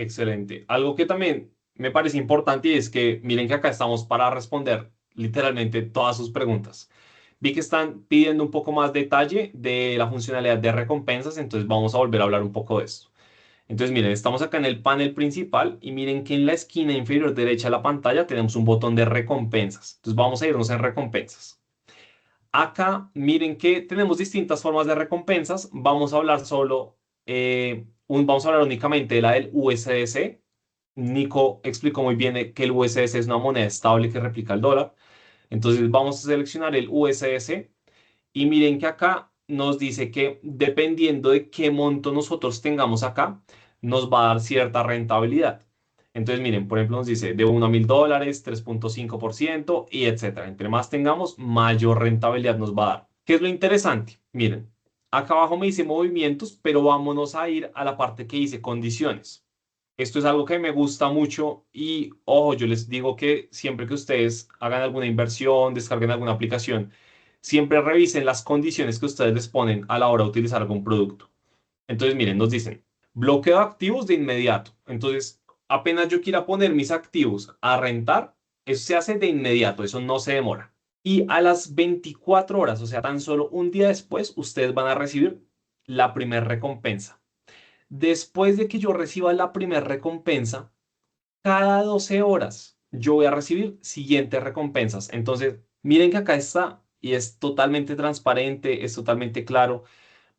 Excelente. Algo que también me parece importante y es que miren que acá estamos para responder literalmente todas sus preguntas. Vi que están pidiendo un poco más detalle de la funcionalidad de recompensas, entonces vamos a volver a hablar un poco de esto. Entonces miren, estamos acá en el panel principal y miren que en la esquina inferior derecha de la pantalla tenemos un botón de recompensas. Entonces vamos a irnos en recompensas. Acá miren que tenemos distintas formas de recompensas. Vamos a hablar vamos a hablar únicamente de la del USDC. Nico explicó muy bien que el USDC es una moneda estable que replica el dólar. Entonces vamos a seleccionar el USDC y miren que acá nos dice que dependiendo de qué monto nosotros tengamos acá, nos va a dar cierta rentabilidad. Entonces miren, por ejemplo nos dice de 1.000 dólares, 3.5% y etcétera. Entre más tengamos, mayor rentabilidad nos va a dar. ¿Qué es lo interesante? Miren, acá abajo me dice movimientos, pero vámonos a ir a la parte que dice condiciones. Esto es algo que me gusta mucho y ojo, yo les digo que siempre que ustedes hagan alguna inversión, descarguen alguna aplicación, siempre revisen las condiciones que ustedes les ponen a la hora de utilizar algún producto. Entonces, miren, nos dicen bloqueo de activos de inmediato. Entonces, apenas yo quiera poner mis activos a rentar, eso se hace de inmediato, eso no se demora. Y a las 24 horas, o sea, tan solo un día después, ustedes van a recibir la primera recompensa. Después de que yo reciba la primera recompensa, cada 12 horas yo voy a recibir siguientes recompensas. Entonces, miren que acá está y es totalmente transparente, es totalmente claro.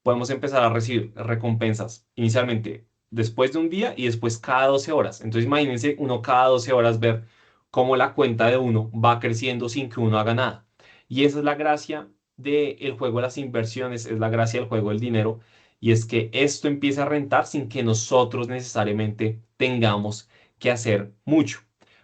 Podemos empezar a recibir recompensas inicialmente después de un día y después cada 12 horas. Entonces, imagínense uno cada 12 horas ver cómo la cuenta de uno va creciendo sin que uno haga nada. Y esa es la gracia del juego de las inversiones, es la gracia del juego del dinero. Y es que esto empieza a rentar sin que nosotros necesariamente tengamos que hacer mucho.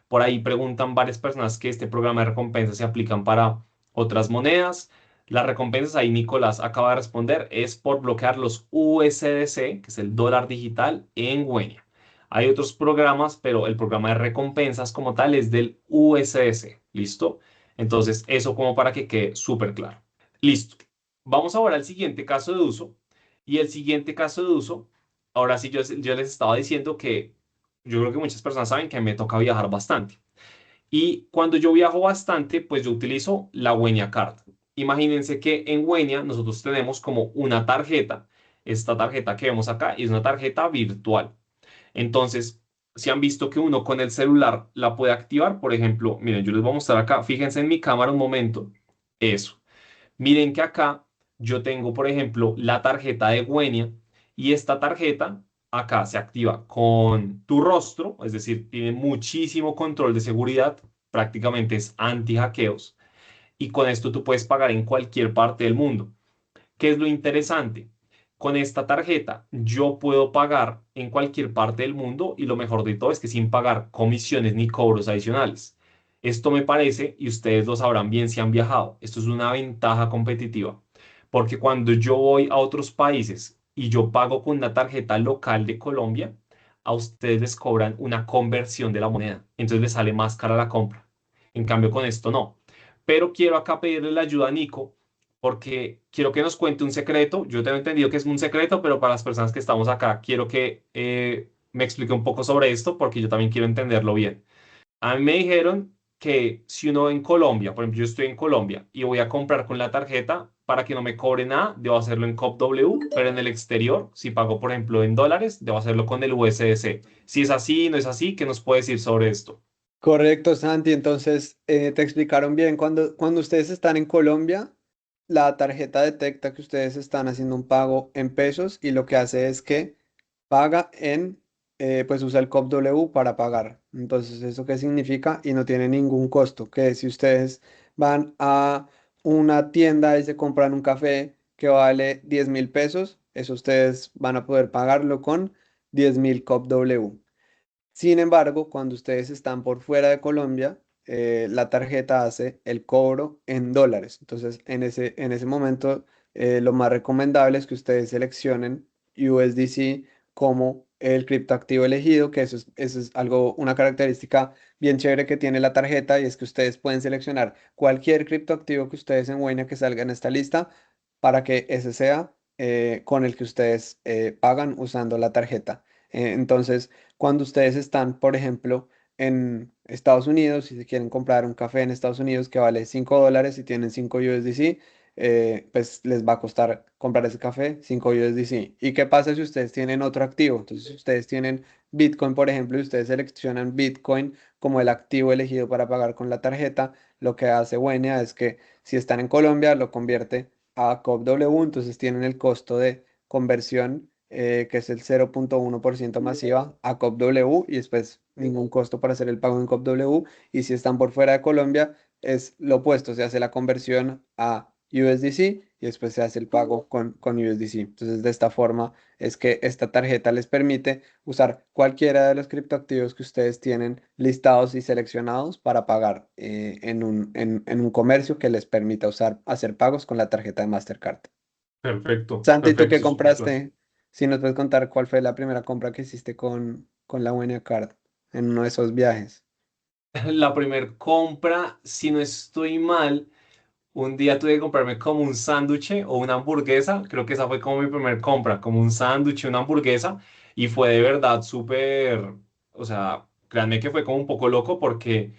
Por ahí preguntan varias personas que este programa de recompensas se aplican para otras monedas. Las recompensas, ahí Nicolás acaba de responder, es por bloquear los USDC, que es el dólar digital, en Wenia. Hay otros programas, pero el programa de recompensas como tal es del USDC. ¿Listo? Entonces, eso como para que quede súper claro. Listo. Vamos ahora al siguiente caso de uso. Y el siguiente caso de uso, ahora sí yo les estaba diciendo que yo creo que muchas personas saben que me toca viajar bastante. Y cuando yo viajo bastante, pues yo utilizo la Wenia Card. Imagínense que en Wenia nosotros tenemos como una tarjeta. Esta tarjeta que vemos acá es una tarjeta virtual. Entonces, si han visto que uno con el celular la puede activar, por ejemplo, miren, yo les voy a mostrar acá. Fíjense en mi cámara un momento. Eso. Miren que acá yo tengo, por ejemplo, la tarjeta de Wenia y esta tarjeta acá se activa con tu rostro, es decir, tiene muchísimo control de seguridad, prácticamente es anti-hackeos y con esto tú puedes pagar en cualquier parte del mundo. ¿Qué es lo interesante? Con esta tarjeta yo puedo pagar en cualquier parte del mundo y lo mejor de todo es que sin pagar comisiones ni cobros adicionales. Esto me parece, y ustedes lo sabrán bien si han viajado, esto es una ventaja competitiva, porque cuando yo voy a otros países y yo pago con una tarjeta local de Colombia, a ustedes les cobran una conversión de la moneda, entonces les sale más cara la compra. En cambio con esto no. Pero quiero acá pedirle la ayuda a Nico porque quiero que nos cuente un secreto. Yo tengo entendido que es un secreto, pero para las personas que estamos acá, quiero que me explique un poco sobre esto, porque yo también quiero entenderlo bien. A mí me dijeron que si uno en Colombia, por ejemplo, yo estoy en Colombia y voy a comprar con la tarjeta, para que no me cobre nada, debo hacerlo en COP W, pero en el exterior, si pago, por ejemplo, en dólares, debo hacerlo con el USDC. Si es así, no es así, ¿qué nos puede decir sobre esto? Correcto, Santi. Entonces, te explicaron bien. Cuando ustedes están en Colombia, la tarjeta detecta que ustedes están haciendo un pago en pesos y lo que hace es que paga pues usa el COP W para pagar. Entonces, ¿eso qué significa? Y no tiene ningún costo. Que si ustedes van a una tienda y se compran un café que vale 10.000 pesos, eso ustedes van a poder pagarlo con 10.000 COP W. Sin embargo, cuando ustedes están por fuera de Colombia, la tarjeta hace el cobro en dólares. Entonces, en ese momento, lo más recomendable es que ustedes seleccionen USDC como el criptoactivo elegido, que eso es algo, una característica bien chévere que tiene la tarjeta, y es que ustedes pueden seleccionar cualquier criptoactivo que ustedes encuentren que salga en esta lista para que ese sea con el que ustedes pagan usando la tarjeta. Entonces, cuando ustedes están, por ejemplo, en Estados Unidos y se quieren comprar un café en Estados Unidos que vale $5 y tienen 5 USDC, pues les va a costar comprar ese café 5 USDC. ¿Y qué pasa si ustedes tienen otro activo? Entonces, si ustedes tienen Bitcoin, por ejemplo, y ustedes seleccionan Bitcoin como el activo elegido para pagar con la tarjeta, lo que hace Buenia es que si están en Colombia, lo convierte a COP W, entonces tienen el costo de conversión, que es el 0,1% masiva a COP W, y después ningún costo para hacer el pago en COP W. Y si están por fuera de Colombia, es lo opuesto, se hace la conversión a USDC y después se hace el pago con USDC. Entonces, de esta forma es que esta tarjeta les permite usar cualquiera de los criptoactivos que ustedes tienen listados y seleccionados para pagar en un comercio que les permita hacer pagos con la tarjeta de Mastercard. Perfecto, Santi, ¿tú qué perfecto, súper claro. compraste? Si nos puedes contar cuál fue la primera compra que hiciste con la Buena Card en uno de esos viajes. La primer compra, si no estoy mal, un día tuve que comprarme como un sándwich o una hamburguesa. Creo que esa fue como mi primer compra, como un sándwich, una hamburguesa. Y fue de verdad súper, o sea, créanme que fue como un poco loco porque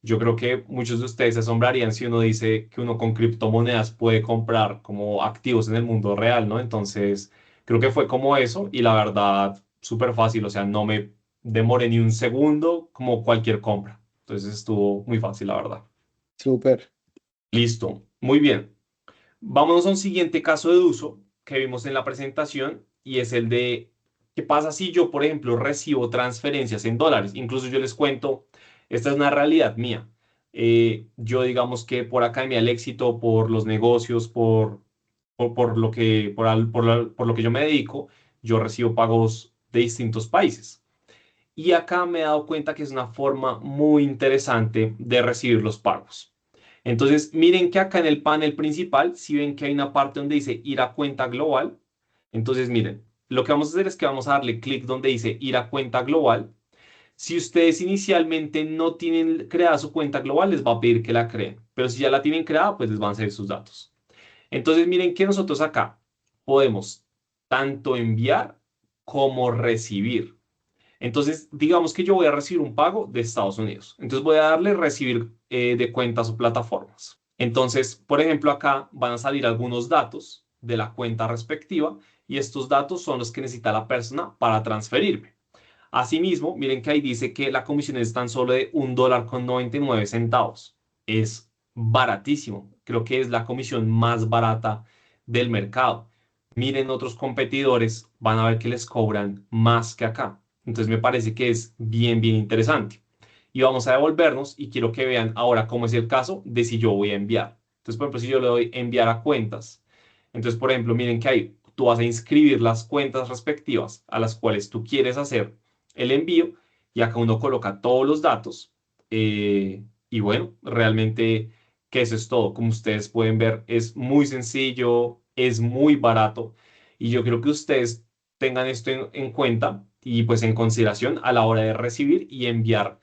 yo creo que muchos de ustedes se asombrarían si uno dice que uno con criptomonedas puede comprar como activos en el mundo real, ¿no? Entonces, creo que fue como eso y la verdad, súper fácil, o sea, no me demoré ni un segundo como cualquier compra. Entonces estuvo muy fácil, la verdad. Súper. Listo, muy bien. Vámonos a un siguiente caso de uso que vimos en la presentación y es el de qué pasa si yo, por ejemplo, recibo transferencias en dólares. Incluso yo les cuento, esta es una realidad mía. Yo digamos que por Academia del Éxito, por los negocios, por lo que, por lo que yo me dedico, yo recibo pagos de distintos países. Y acá me he dado cuenta que es una forma muy interesante de recibir los pagos. Entonces, miren que acá en el panel principal, si ven que hay una parte donde dice ir a cuenta global, entonces miren, lo que vamos a hacer es que vamos a darle clic donde dice ir a cuenta global. Si ustedes inicialmente no tienen creada su cuenta global, les va a pedir que la creen, pero si ya la tienen creada, pues les van a salir sus datos. Entonces, miren que nosotros acá podemos tanto enviar como recibir. Entonces, digamos que yo voy a recibir un pago de Estados Unidos. Entonces voy a darle recibir de cuentas o plataformas. Entonces, por ejemplo, acá van a salir algunos datos de la cuenta respectiva y estos datos son los que necesita la persona para transferirme. Asimismo, miren que ahí dice que la comisión es tan solo de $1,99. Es baratísimo. Creo que es la comisión más barata del mercado. Miren otros competidores, van a ver que les cobran más que acá. Entonces me parece que es bien, bien interesante. Y vamos a devolvernos y quiero que vean ahora cómo es el caso de si yo voy a enviar. Entonces, por ejemplo, si yo le doy enviar a cuentas. Entonces, por ejemplo, miren que ahí tú vas a inscribir las cuentas respectivas a las cuales tú quieres hacer el envío y acá uno coloca todos los datos. Y bueno, realmente que eso es todo. Como ustedes pueden ver, es muy sencillo, es muy barato y yo creo que ustedes tengan esto en cuenta y pues en consideración a la hora de recibir y enviar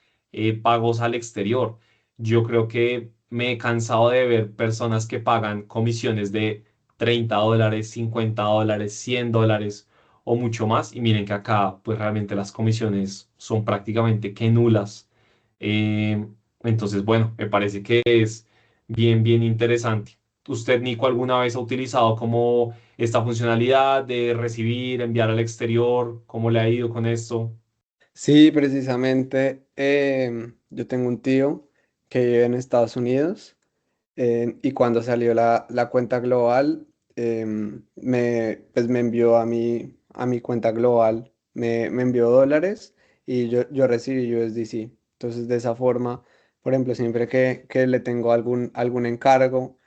pagos al exterior. Yo creo que me he cansado de ver personas que pagan comisiones de $30, $50, $100 o mucho más. Y miren que acá pues realmente las comisiones son prácticamente que nulas. Eh, entonces, bueno, me parece que es bien, bien interesante. ¿Usted, Nico, alguna vez ha utilizado como esta funcionalidad de recibir, enviar al exterior? ¿Cómo le ha ido con esto? Sí, precisamente, yo tengo un tío que vive en Estados Unidos, y cuando salió la cuenta global, pues me envió a mi cuenta global, me envió dólares y yo recibí USDC. Entonces, de esa forma, por ejemplo, siempre que le tengo algún encargo,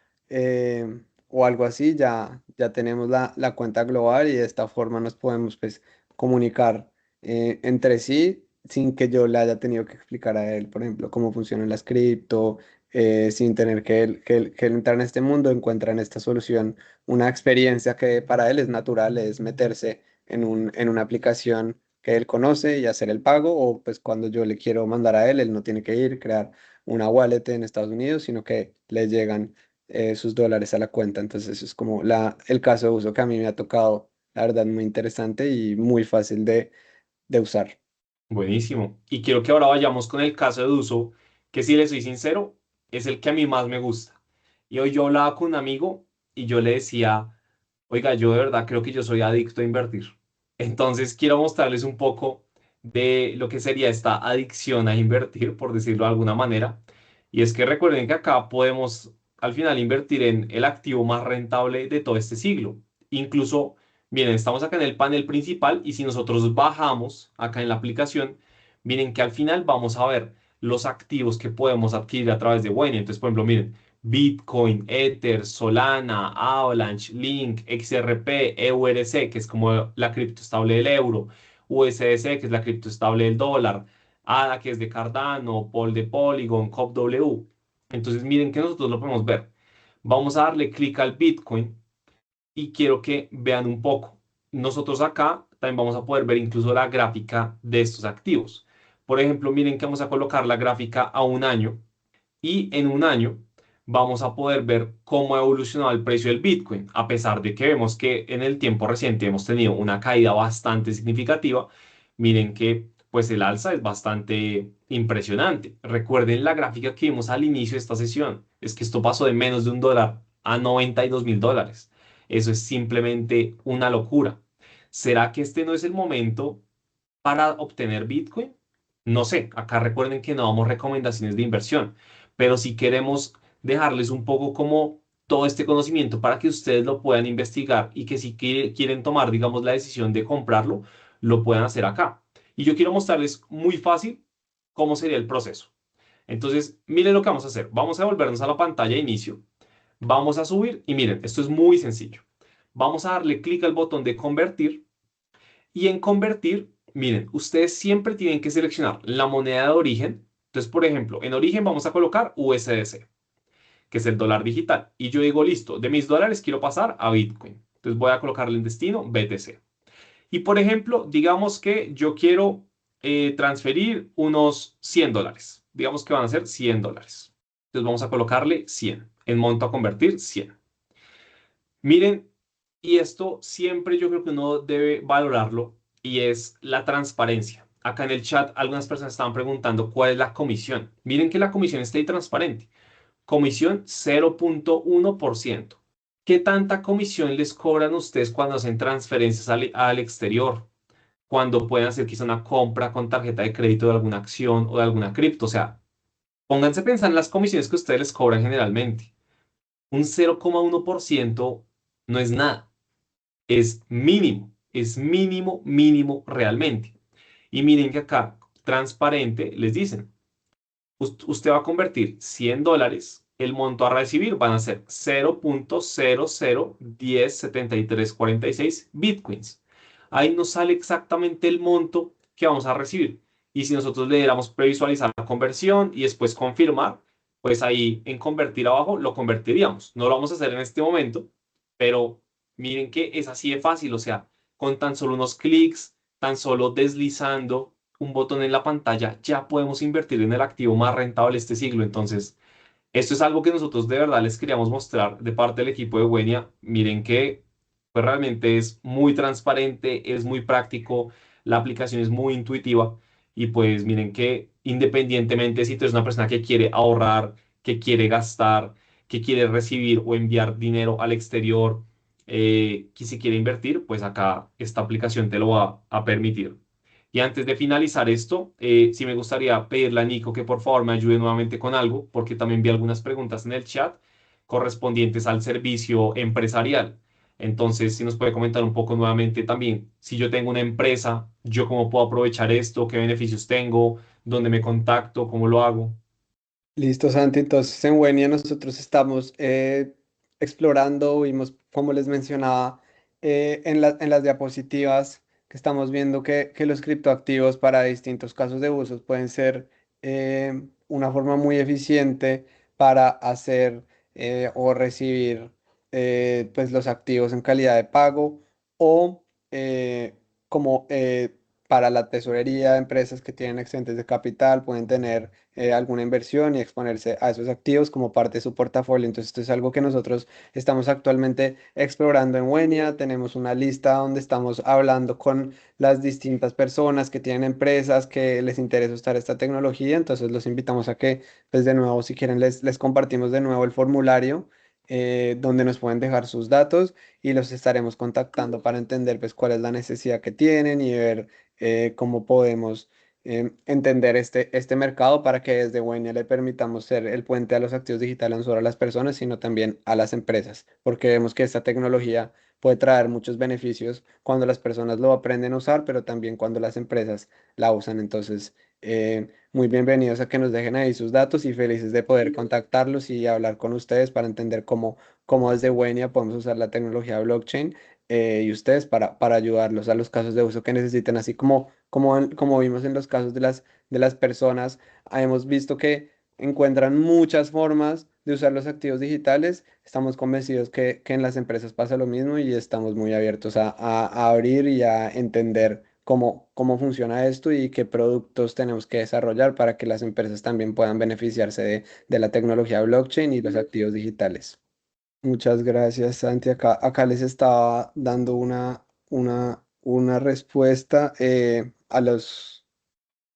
o algo así, ya tenemos la cuenta global y de esta forma nos podemos, pues, comunicar entre sí, sin que yo le haya tenido que explicar a él, por ejemplo, cómo funcionan las cripto, sin tener que él entrar en este mundo, encuentra en esta solución una experiencia que para él es natural, es meterse en una aplicación que él conoce y hacer el pago, o pues cuando yo le quiero mandar a él, él no tiene que ir, crear una wallet en Estados Unidos, sino que le llegan sus dólares a la cuenta. Entonces, eso es como el caso de uso que a mí me ha tocado, la verdad, muy interesante y muy fácil de usar. Buenísimo. Y quiero que ahora vayamos con el caso de uso, que si le soy sincero, es el que a mí más me gusta. Y hoy yo hablaba con un amigo y yo le decía, oiga, yo de verdad creo que yo soy adicto a invertir. Entonces quiero mostrarles un poco de lo que sería esta adicción a invertir, por decirlo de alguna manera. Y es que recuerden que acá podemos al final invertir en el activo más rentable de todo este siglo. Incluso, miren, estamos acá en el panel principal y si nosotros bajamos acá en la aplicación, miren que al final vamos a ver los activos que podemos adquirir a través de Wayne. Entonces, por ejemplo, miren. Bitcoin, Ether, Solana, Avalanche, Link, XRP, EURC, que es como la criptoestable del euro, USDC, que es la criptoestable del dólar, ADA, que es de Cardano, Pol de Polygon, COPW. Entonces, miren que nosotros lo podemos ver. Vamos a darle clic al Bitcoin y quiero que vean un poco. Nosotros acá también vamos a poder ver incluso la gráfica de estos activos. Por ejemplo, miren que vamos a colocar la gráfica a un año y en un año vamos a poder ver cómo ha evolucionado el precio del Bitcoin, a pesar de que vemos que en el tiempo reciente hemos tenido una caída bastante significativa. Miren que pues el alza es bastante impresionante. Recuerden la gráfica que vimos al inicio de esta sesión, es que esto pasó de menos de $1 a $92.000. Eso es simplemente una locura. ¿Será que este no es el momento para obtener Bitcoin? No sé, acá recuerden que no damos recomendaciones de inversión, pero si queremos dejarles un poco como todo este conocimiento para que ustedes lo puedan investigar y que si quieren tomar, digamos, la decisión de comprarlo, lo puedan hacer acá. Y yo quiero mostrarles muy fácil cómo sería el proceso. Entonces, miren lo que vamos a hacer. Vamos a volvernos a la pantalla de inicio. Vamos a subir y miren, esto es muy sencillo. Vamos a darle clic al botón de convertir y en convertir, miren, ustedes siempre tienen que seleccionar la moneda de origen. Entonces, por ejemplo, en origen vamos a colocar USDC, que es el dólar digital. Y yo digo, listo, de mis dólares quiero pasar a Bitcoin. Entonces voy a colocarle en destino BTC. Y por ejemplo, digamos que yo quiero transferir unos $100. Digamos que van a ser $100. Entonces vamos a colocarle 100. En monto a convertir, 100. Miren, y esto siempre yo creo que uno debe valorarlo y es la transparencia. Acá en el chat algunas personas estaban preguntando cuál es la comisión. Miren que la comisión está ahí transparente. Comisión 0.1%. ¿Qué tanta comisión les cobran ustedes cuando hacen transferencias al exterior? Cuando pueden hacer quizá una compra con tarjeta de crédito de alguna acción o de alguna cripto. O sea, pónganse a pensar en las comisiones que ustedes les cobran generalmente. Un 0.1% no es nada. Es mínimo, mínimo realmente. Y miren que acá, transparente, les dicen, usted va a convertir $100, el monto a recibir van a ser 0.00107346 bitcoins. Ahí nos sale exactamente el monto que vamos a recibir. Y si nosotros le diéramos previsualizar la conversión y después confirmar, pues ahí en convertir abajo lo convertiríamos. No lo vamos a hacer en este momento, pero miren que es así de fácil, o sea, con tan solo unos clics, tan solo deslizando un botón en la pantalla, ya podemos invertir en el activo más rentable de este siglo. Entonces, esto es algo que nosotros de verdad les queríamos mostrar de parte del equipo de Wenia. Miren que pues, realmente es muy transparente, es muy práctico, la aplicación es muy intuitiva y pues miren que independientemente si tú eres una persona que quiere ahorrar, que quiere gastar, que quiere recibir o enviar dinero al exterior, que si quiere invertir, pues acá esta aplicación te lo va a permitir. Y antes de finalizar esto, sí me gustaría pedirle a Nico que por favor me ayude nuevamente con algo, porque también vi algunas preguntas en el chat correspondientes al servicio empresarial. Entonces, si nos puede comentar un poco nuevamente también, si yo tengo una empresa, yo cómo puedo aprovechar esto, qué beneficios tengo, dónde me contacto, cómo lo hago. Listo, Santi. Entonces, en Wenia nosotros estamos explorando, vimos, como les mencionaba, en las diapositivas, que estamos viendo que los criptoactivos para distintos casos de usos pueden ser una forma muy eficiente para hacer o recibir pues los activos en calidad de pago o como para la tesorería de empresas que tienen excedentes de capital pueden tener alguna inversión y exponerse a esos activos como parte de su portafolio. Entonces, esto es algo que nosotros estamos actualmente explorando en Wenia. Tenemos una lista donde estamos hablando con las distintas personas que tienen empresas que les interesa usar esta tecnología. Entonces, los invitamos a que, pues de nuevo, si quieren, les compartimos de nuevo el formulario. Donde nos pueden dejar sus datos y los estaremos contactando para entender pues cuál es la necesidad que tienen y ver cómo podemos entender este mercado para que desde Wenia le permitamos ser el puente a los activos digitales no solo a las personas, sino también a las empresas, porque vemos que esta tecnología puede traer muchos beneficios cuando las personas lo aprenden a usar, pero también cuando las empresas la usan. Entonces, muy bienvenidos a que nos dejen ahí sus datos y felices de poder contactarlos y hablar con ustedes para entender cómo desde Wenia podemos usar la tecnología blockchain y ustedes para ayudarlos a los casos de uso que necesiten, así como vimos en los casos de las personas, hemos visto que encuentran muchas formas de usar los activos digitales. Estamos convencidos que en las empresas pasa lo mismo y estamos muy abiertos a abrir y a entender cómo funciona esto y qué productos tenemos que desarrollar para que las empresas también puedan beneficiarse de la tecnología blockchain y los activos digitales. Muchas gracias, Santi. Acá les estaba dando una respuesta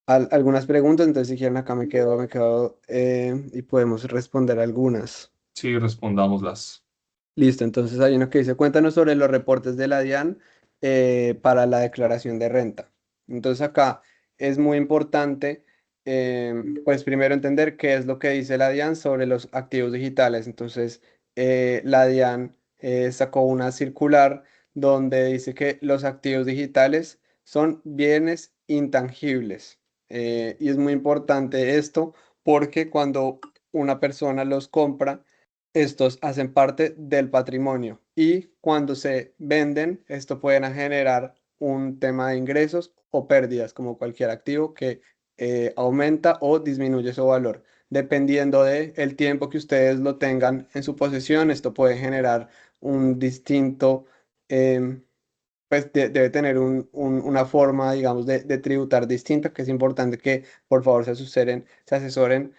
algunas preguntas, entonces si quieren acá me quedo y podemos responder algunas. Sí, respondámoslas. Listo, entonces hay uno que dice, cuéntanos sobre los reportes de la DIAN para la declaración de renta. Entonces acá es muy importante, pues primero entender qué es lo que dice la DIAN sobre los activos digitales. Entonces, la DIAN sacó una circular donde dice que los activos digitales son bienes intangibles. Y es muy importante esto porque cuando una persona los compra, estos hacen parte del patrimonio y cuando se venden, esto pueden generar un tema de ingresos o pérdidas, como cualquier activo que aumenta o disminuye su valor. Dependiendo de el tiempo que ustedes lo tengan en su posesión, esto puede generar un distinto, em, pues debe tener una forma, digamos, de tributar distinta, que es importante que por favor se asesoren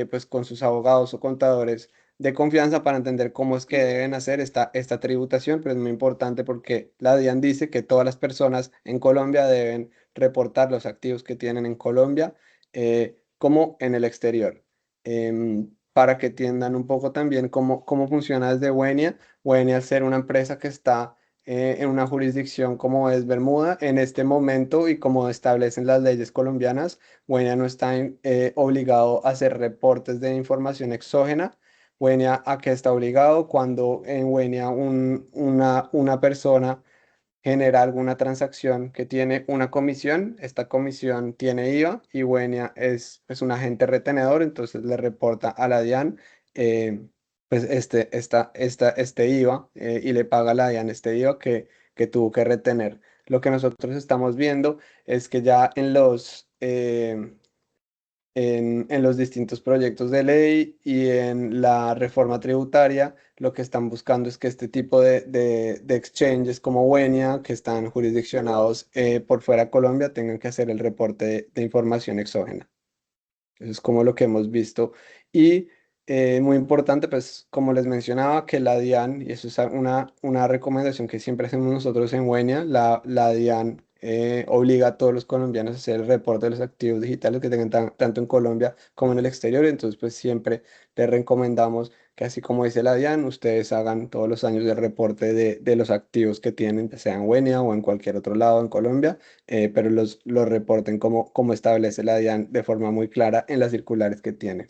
pues con sus abogados o contadores de confianza para entender cómo es que deben hacer esta tributación, pero es muy importante porque la DIAN dice que todas las personas en Colombia deben reportar los activos que tienen en Colombia como en el exterior. Para que entiendan un poco también cómo funciona desde Wenia. Wenia, al ser una empresa que está en una jurisdicción como es Bermuda, en este momento y como establecen las leyes colombianas, Wenia no está obligado a hacer reportes de información exógena. Wenia, ¿a qué está obligado? Cuando en Wenia una persona genera alguna transacción que tiene una comisión, esta comisión tiene IVA y Wenia es un agente retenedor, entonces le reporta a la DIAN pues este IVA y le paga a la DIAN este IVA que tuvo que retener. Lo que nosotros estamos viendo es que ya en los distintos proyectos de ley y en la reforma tributaria, lo que están buscando es que este tipo de exchanges como Wenia, que están jurisdiccionados por fuera de Colombia, tengan que hacer el reporte de información exógena. Eso es como lo que hemos visto. Y muy importante, pues como les mencionaba, que la DIAN, y eso es una recomendación que siempre hacemos nosotros en Wenia, la DIAN obliga a todos los colombianos a hacer el reporte de los activos digitales que tengan tanto en Colombia como en el exterior. Entonces, pues siempre les recomendamos que así como dice la DIAN, ustedes hagan todos los años el reporte de los activos que tienen, sea en Wenia o en cualquier otro lado en Colombia, pero los reporten como establece la DIAN de forma muy clara en las circulares que tiene.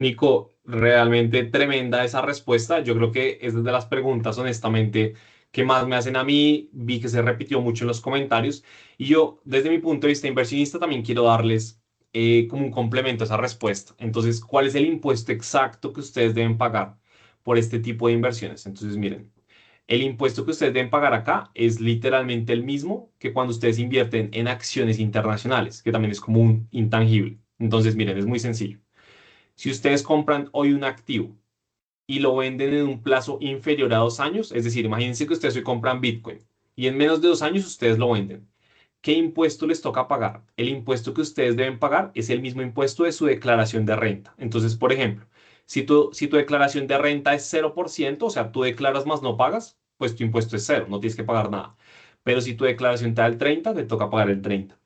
Nico, realmente tremenda esa respuesta. Yo creo que es de las preguntas, honestamente, que más me hacen a mí. Vi que se repitió mucho en los comentarios. Y yo, desde mi punto de vista inversionista, también quiero darles como un complemento a esa respuesta. Entonces, ¿cuál es el impuesto exacto que ustedes deben pagar por este tipo de inversiones? Entonces, miren. El impuesto que ustedes deben pagar acá es literalmente el mismo que cuando ustedes invierten en acciones internacionales, que también es como un intangible. Entonces, miren, es muy sencillo. Si ustedes compran hoy un activo y lo venden en un plazo inferior a 2 años, es decir, imagínense que ustedes hoy compran Bitcoin y en menos de 2 años ustedes lo venden. ¿Qué impuesto les toca pagar? El impuesto que ustedes deben pagar es el mismo impuesto de su declaración de renta. Entonces, por ejemplo, si tu declaración de renta es 0%, o sea, tú declaras más no pagas, pues tu impuesto es cero, no tienes que pagar nada. Pero si tu declaración te da el 30, te toca pagar el 30.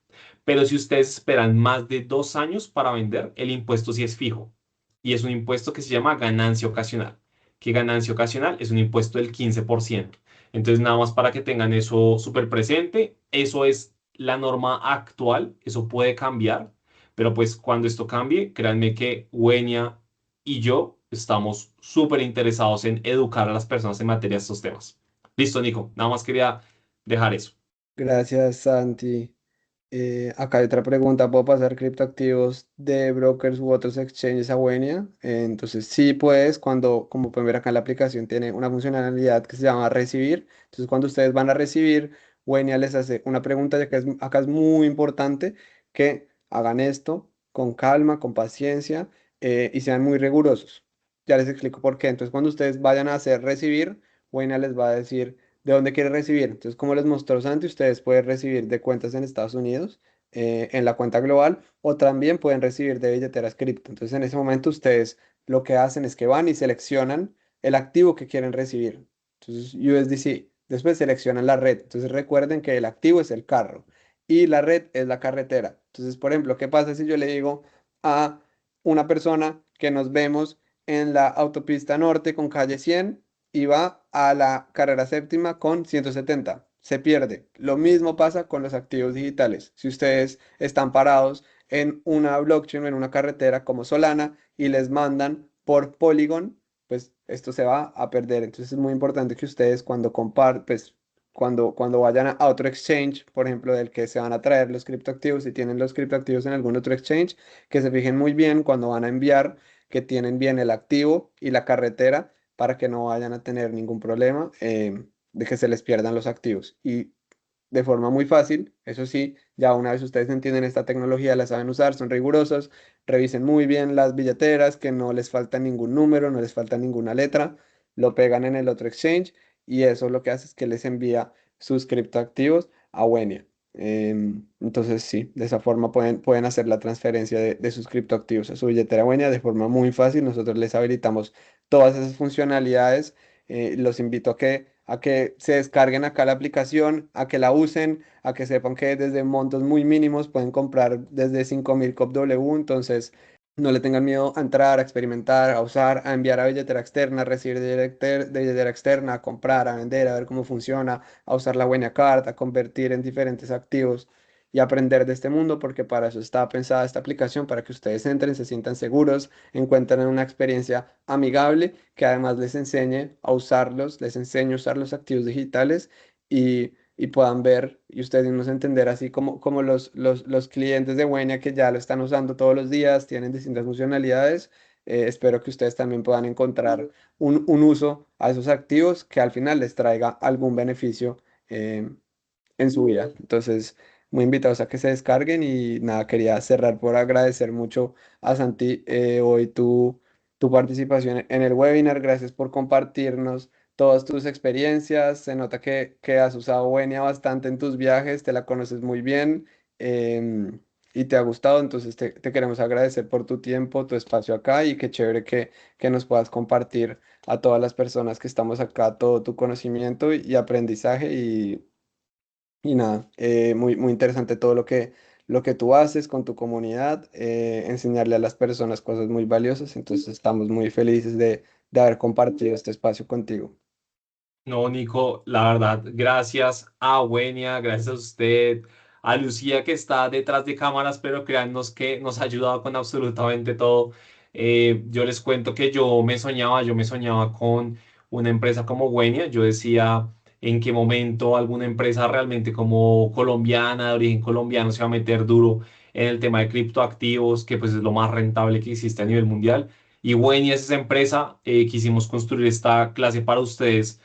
Pero si ustedes esperan más de 2 años para vender, el impuesto sí es fijo. Y es un impuesto que se llama ganancia ocasional. Que ganancia ocasional es un impuesto del 15%. Entonces, nada más para que tengan eso súper presente, eso es la norma actual, eso puede cambiar, pero pues cuando esto cambie, créanme que Wenia y yo estamos súper interesados en educar a las personas en materia de estos temas. Listo, Nico, nada más quería dejar eso. Gracias, Santi. Acá hay otra pregunta, ¿puedo pasar criptoactivos de brokers u otros exchanges a Wenia? Entonces sí puedes, cuando, como pueden ver acá en la aplicación, tiene una funcionalidad que se llama recibir. Entonces cuando ustedes van a recibir, Wenia les hace una pregunta, ya que acá es muy importante que hagan esto con calma, con paciencia y sean muy rigurosos. Ya les explico por qué. Entonces cuando ustedes vayan a hacer recibir, Wenia les va a decir de dónde quiere recibir. Entonces, como les mostró Santi, ustedes pueden recibir de cuentas en Estados Unidos, en la cuenta global, o también pueden recibir de billeteras cripto. Entonces, en ese momento, ustedes lo que hacen es que van y seleccionan el activo que quieren recibir. Entonces, USDC. Después seleccionan la red. Entonces, recuerden que el activo es el carro y la red es la carretera. Entonces, por ejemplo, ¿qué pasa si yo le digo a una persona que nos vemos en la autopista norte con calle 100 y va a la carrera séptima con 170? Se pierde. Lo mismo pasa con los activos digitales. Si ustedes están parados en una blockchain o en una carretera como Solana y les mandan por Polygon, pues esto se va a perder. Entonces es muy importante que ustedes cuando comparten, pues cuando vayan a otro exchange, por ejemplo, del que se van a traer los criptoactivos, si tienen los criptoactivos en algún otro exchange, que se fijen muy bien cuando van a enviar, que tienen bien el activo y la carretera para que no vayan a tener ningún problema de que se les pierdan los activos. Y de forma muy fácil, eso sí, ya una vez ustedes entienden esta tecnología, la saben usar, son rigurosos, revisen muy bien las billeteras, que no les falta ningún número, no les falta ninguna letra, lo pegan en el otro exchange y eso lo que hace es que les envía sus criptoactivos a Wenia. Entonces sí, de esa forma pueden hacer la transferencia de sus criptoactivos a su billetera Wenia de forma muy fácil. Nosotros les habilitamos todas esas funcionalidades. Los invito a que se descarguen acá la aplicación, a que la usen, a que sepan que desde montos muy mínimos pueden comprar desde 5.000 COP W. Entonces no le tengan miedo a entrar, a experimentar, a usar, a enviar a billetera externa, a recibir de billetera externa, a comprar, a vender, a ver cómo funciona, a usar la buena carta, a convertir en diferentes activos y aprender de este mundo, porque para eso está pensada esta aplicación, para que ustedes entren, se sientan seguros, encuentren una experiencia amigable, que además les enseñe a usarlos, les enseñe a usar los activos digitales y puedan ver y ustedes mismos entender, así como los clientes de Wenia que ya lo están usando todos los días, tienen distintas funcionalidades. Espero que ustedes también puedan encontrar un uso a esos activos que al final les traiga algún beneficio en su vida. Entonces, muy invitados a que se descarguen y nada, quería cerrar por agradecer mucho a Santi hoy tu participación en el webinar. Gracias por compartirnos todas tus experiencias. Se nota que has usado Wenia bastante en tus viajes, te la conoces muy bien y te ha gustado. Entonces, te queremos agradecer por tu tiempo, tu espacio acá y qué chévere que nos puedas compartir a todas las personas que estamos acá todo tu conocimiento y aprendizaje y nada, muy, muy interesante todo lo que tú haces con tu comunidad, enseñarle a las personas cosas muy valiosas. Entonces estamos muy felices de haber compartido este espacio contigo. No, Nico, la verdad, gracias a Wenia, gracias a usted, a Lucía que está detrás de cámaras, pero créannos que nos ha ayudado con absolutamente todo. Yo les cuento que yo me soñaba con una empresa como Wenia. Yo decía en qué momento alguna empresa realmente como colombiana, de origen colombiano, se va a meter duro en el tema de criptoactivos, que pues es lo más rentable que existe a nivel mundial. Y Wenia es esa empresa. Quisimos construir esta clase para ustedes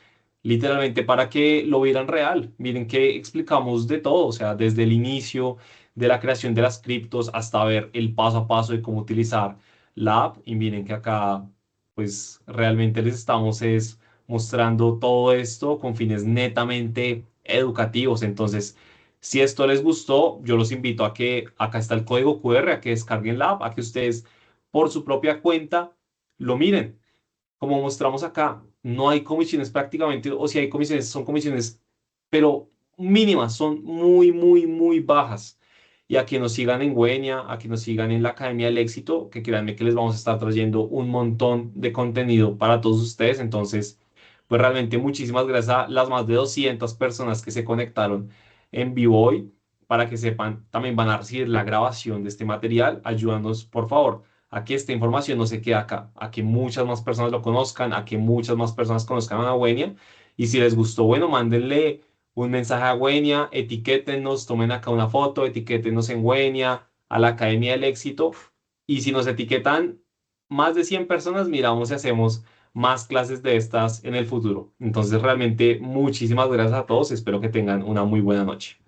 literalmente para que lo vieran real. Miren que explicamos de todo, o sea, desde el inicio de la creación de las criptos hasta ver el paso a paso de cómo utilizar la app. Y miren que acá, pues realmente les estamos es mostrando todo esto con fines netamente educativos. Entonces, si esto les gustó, yo los invito a que acá está el código QR, a que descarguen la app, a que ustedes por su propia cuenta lo miren. Como mostramos acá, no hay comisiones prácticamente, o si hay comisiones, son comisiones, pero mínimas, son muy, muy, muy bajas. Y a que nos sigan en Wenia, a que nos sigan en la Academia del Éxito, que créanme que les vamos a estar trayendo un montón de contenido para todos ustedes. Entonces, pues realmente muchísimas gracias a las más de 200 personas que se conectaron en vivo hoy. Para que sepan, también van a recibir la grabación de este material. Ayúdanos, por favor, a que esta información no se quede acá, a que muchas más personas lo conozcan, a que muchas más personas conozcan a Wenia. Y si les gustó, bueno, mándenle un mensaje a Wenia, etiquétenos, tomen acá una foto, etiquétenos en Wenia, a la Academia del Éxito. Y si nos etiquetan más de 100 personas, miramos si hacemos más clases de estas en el futuro. Entonces, realmente, muchísimas gracias a todos. Espero que tengan una muy buena noche.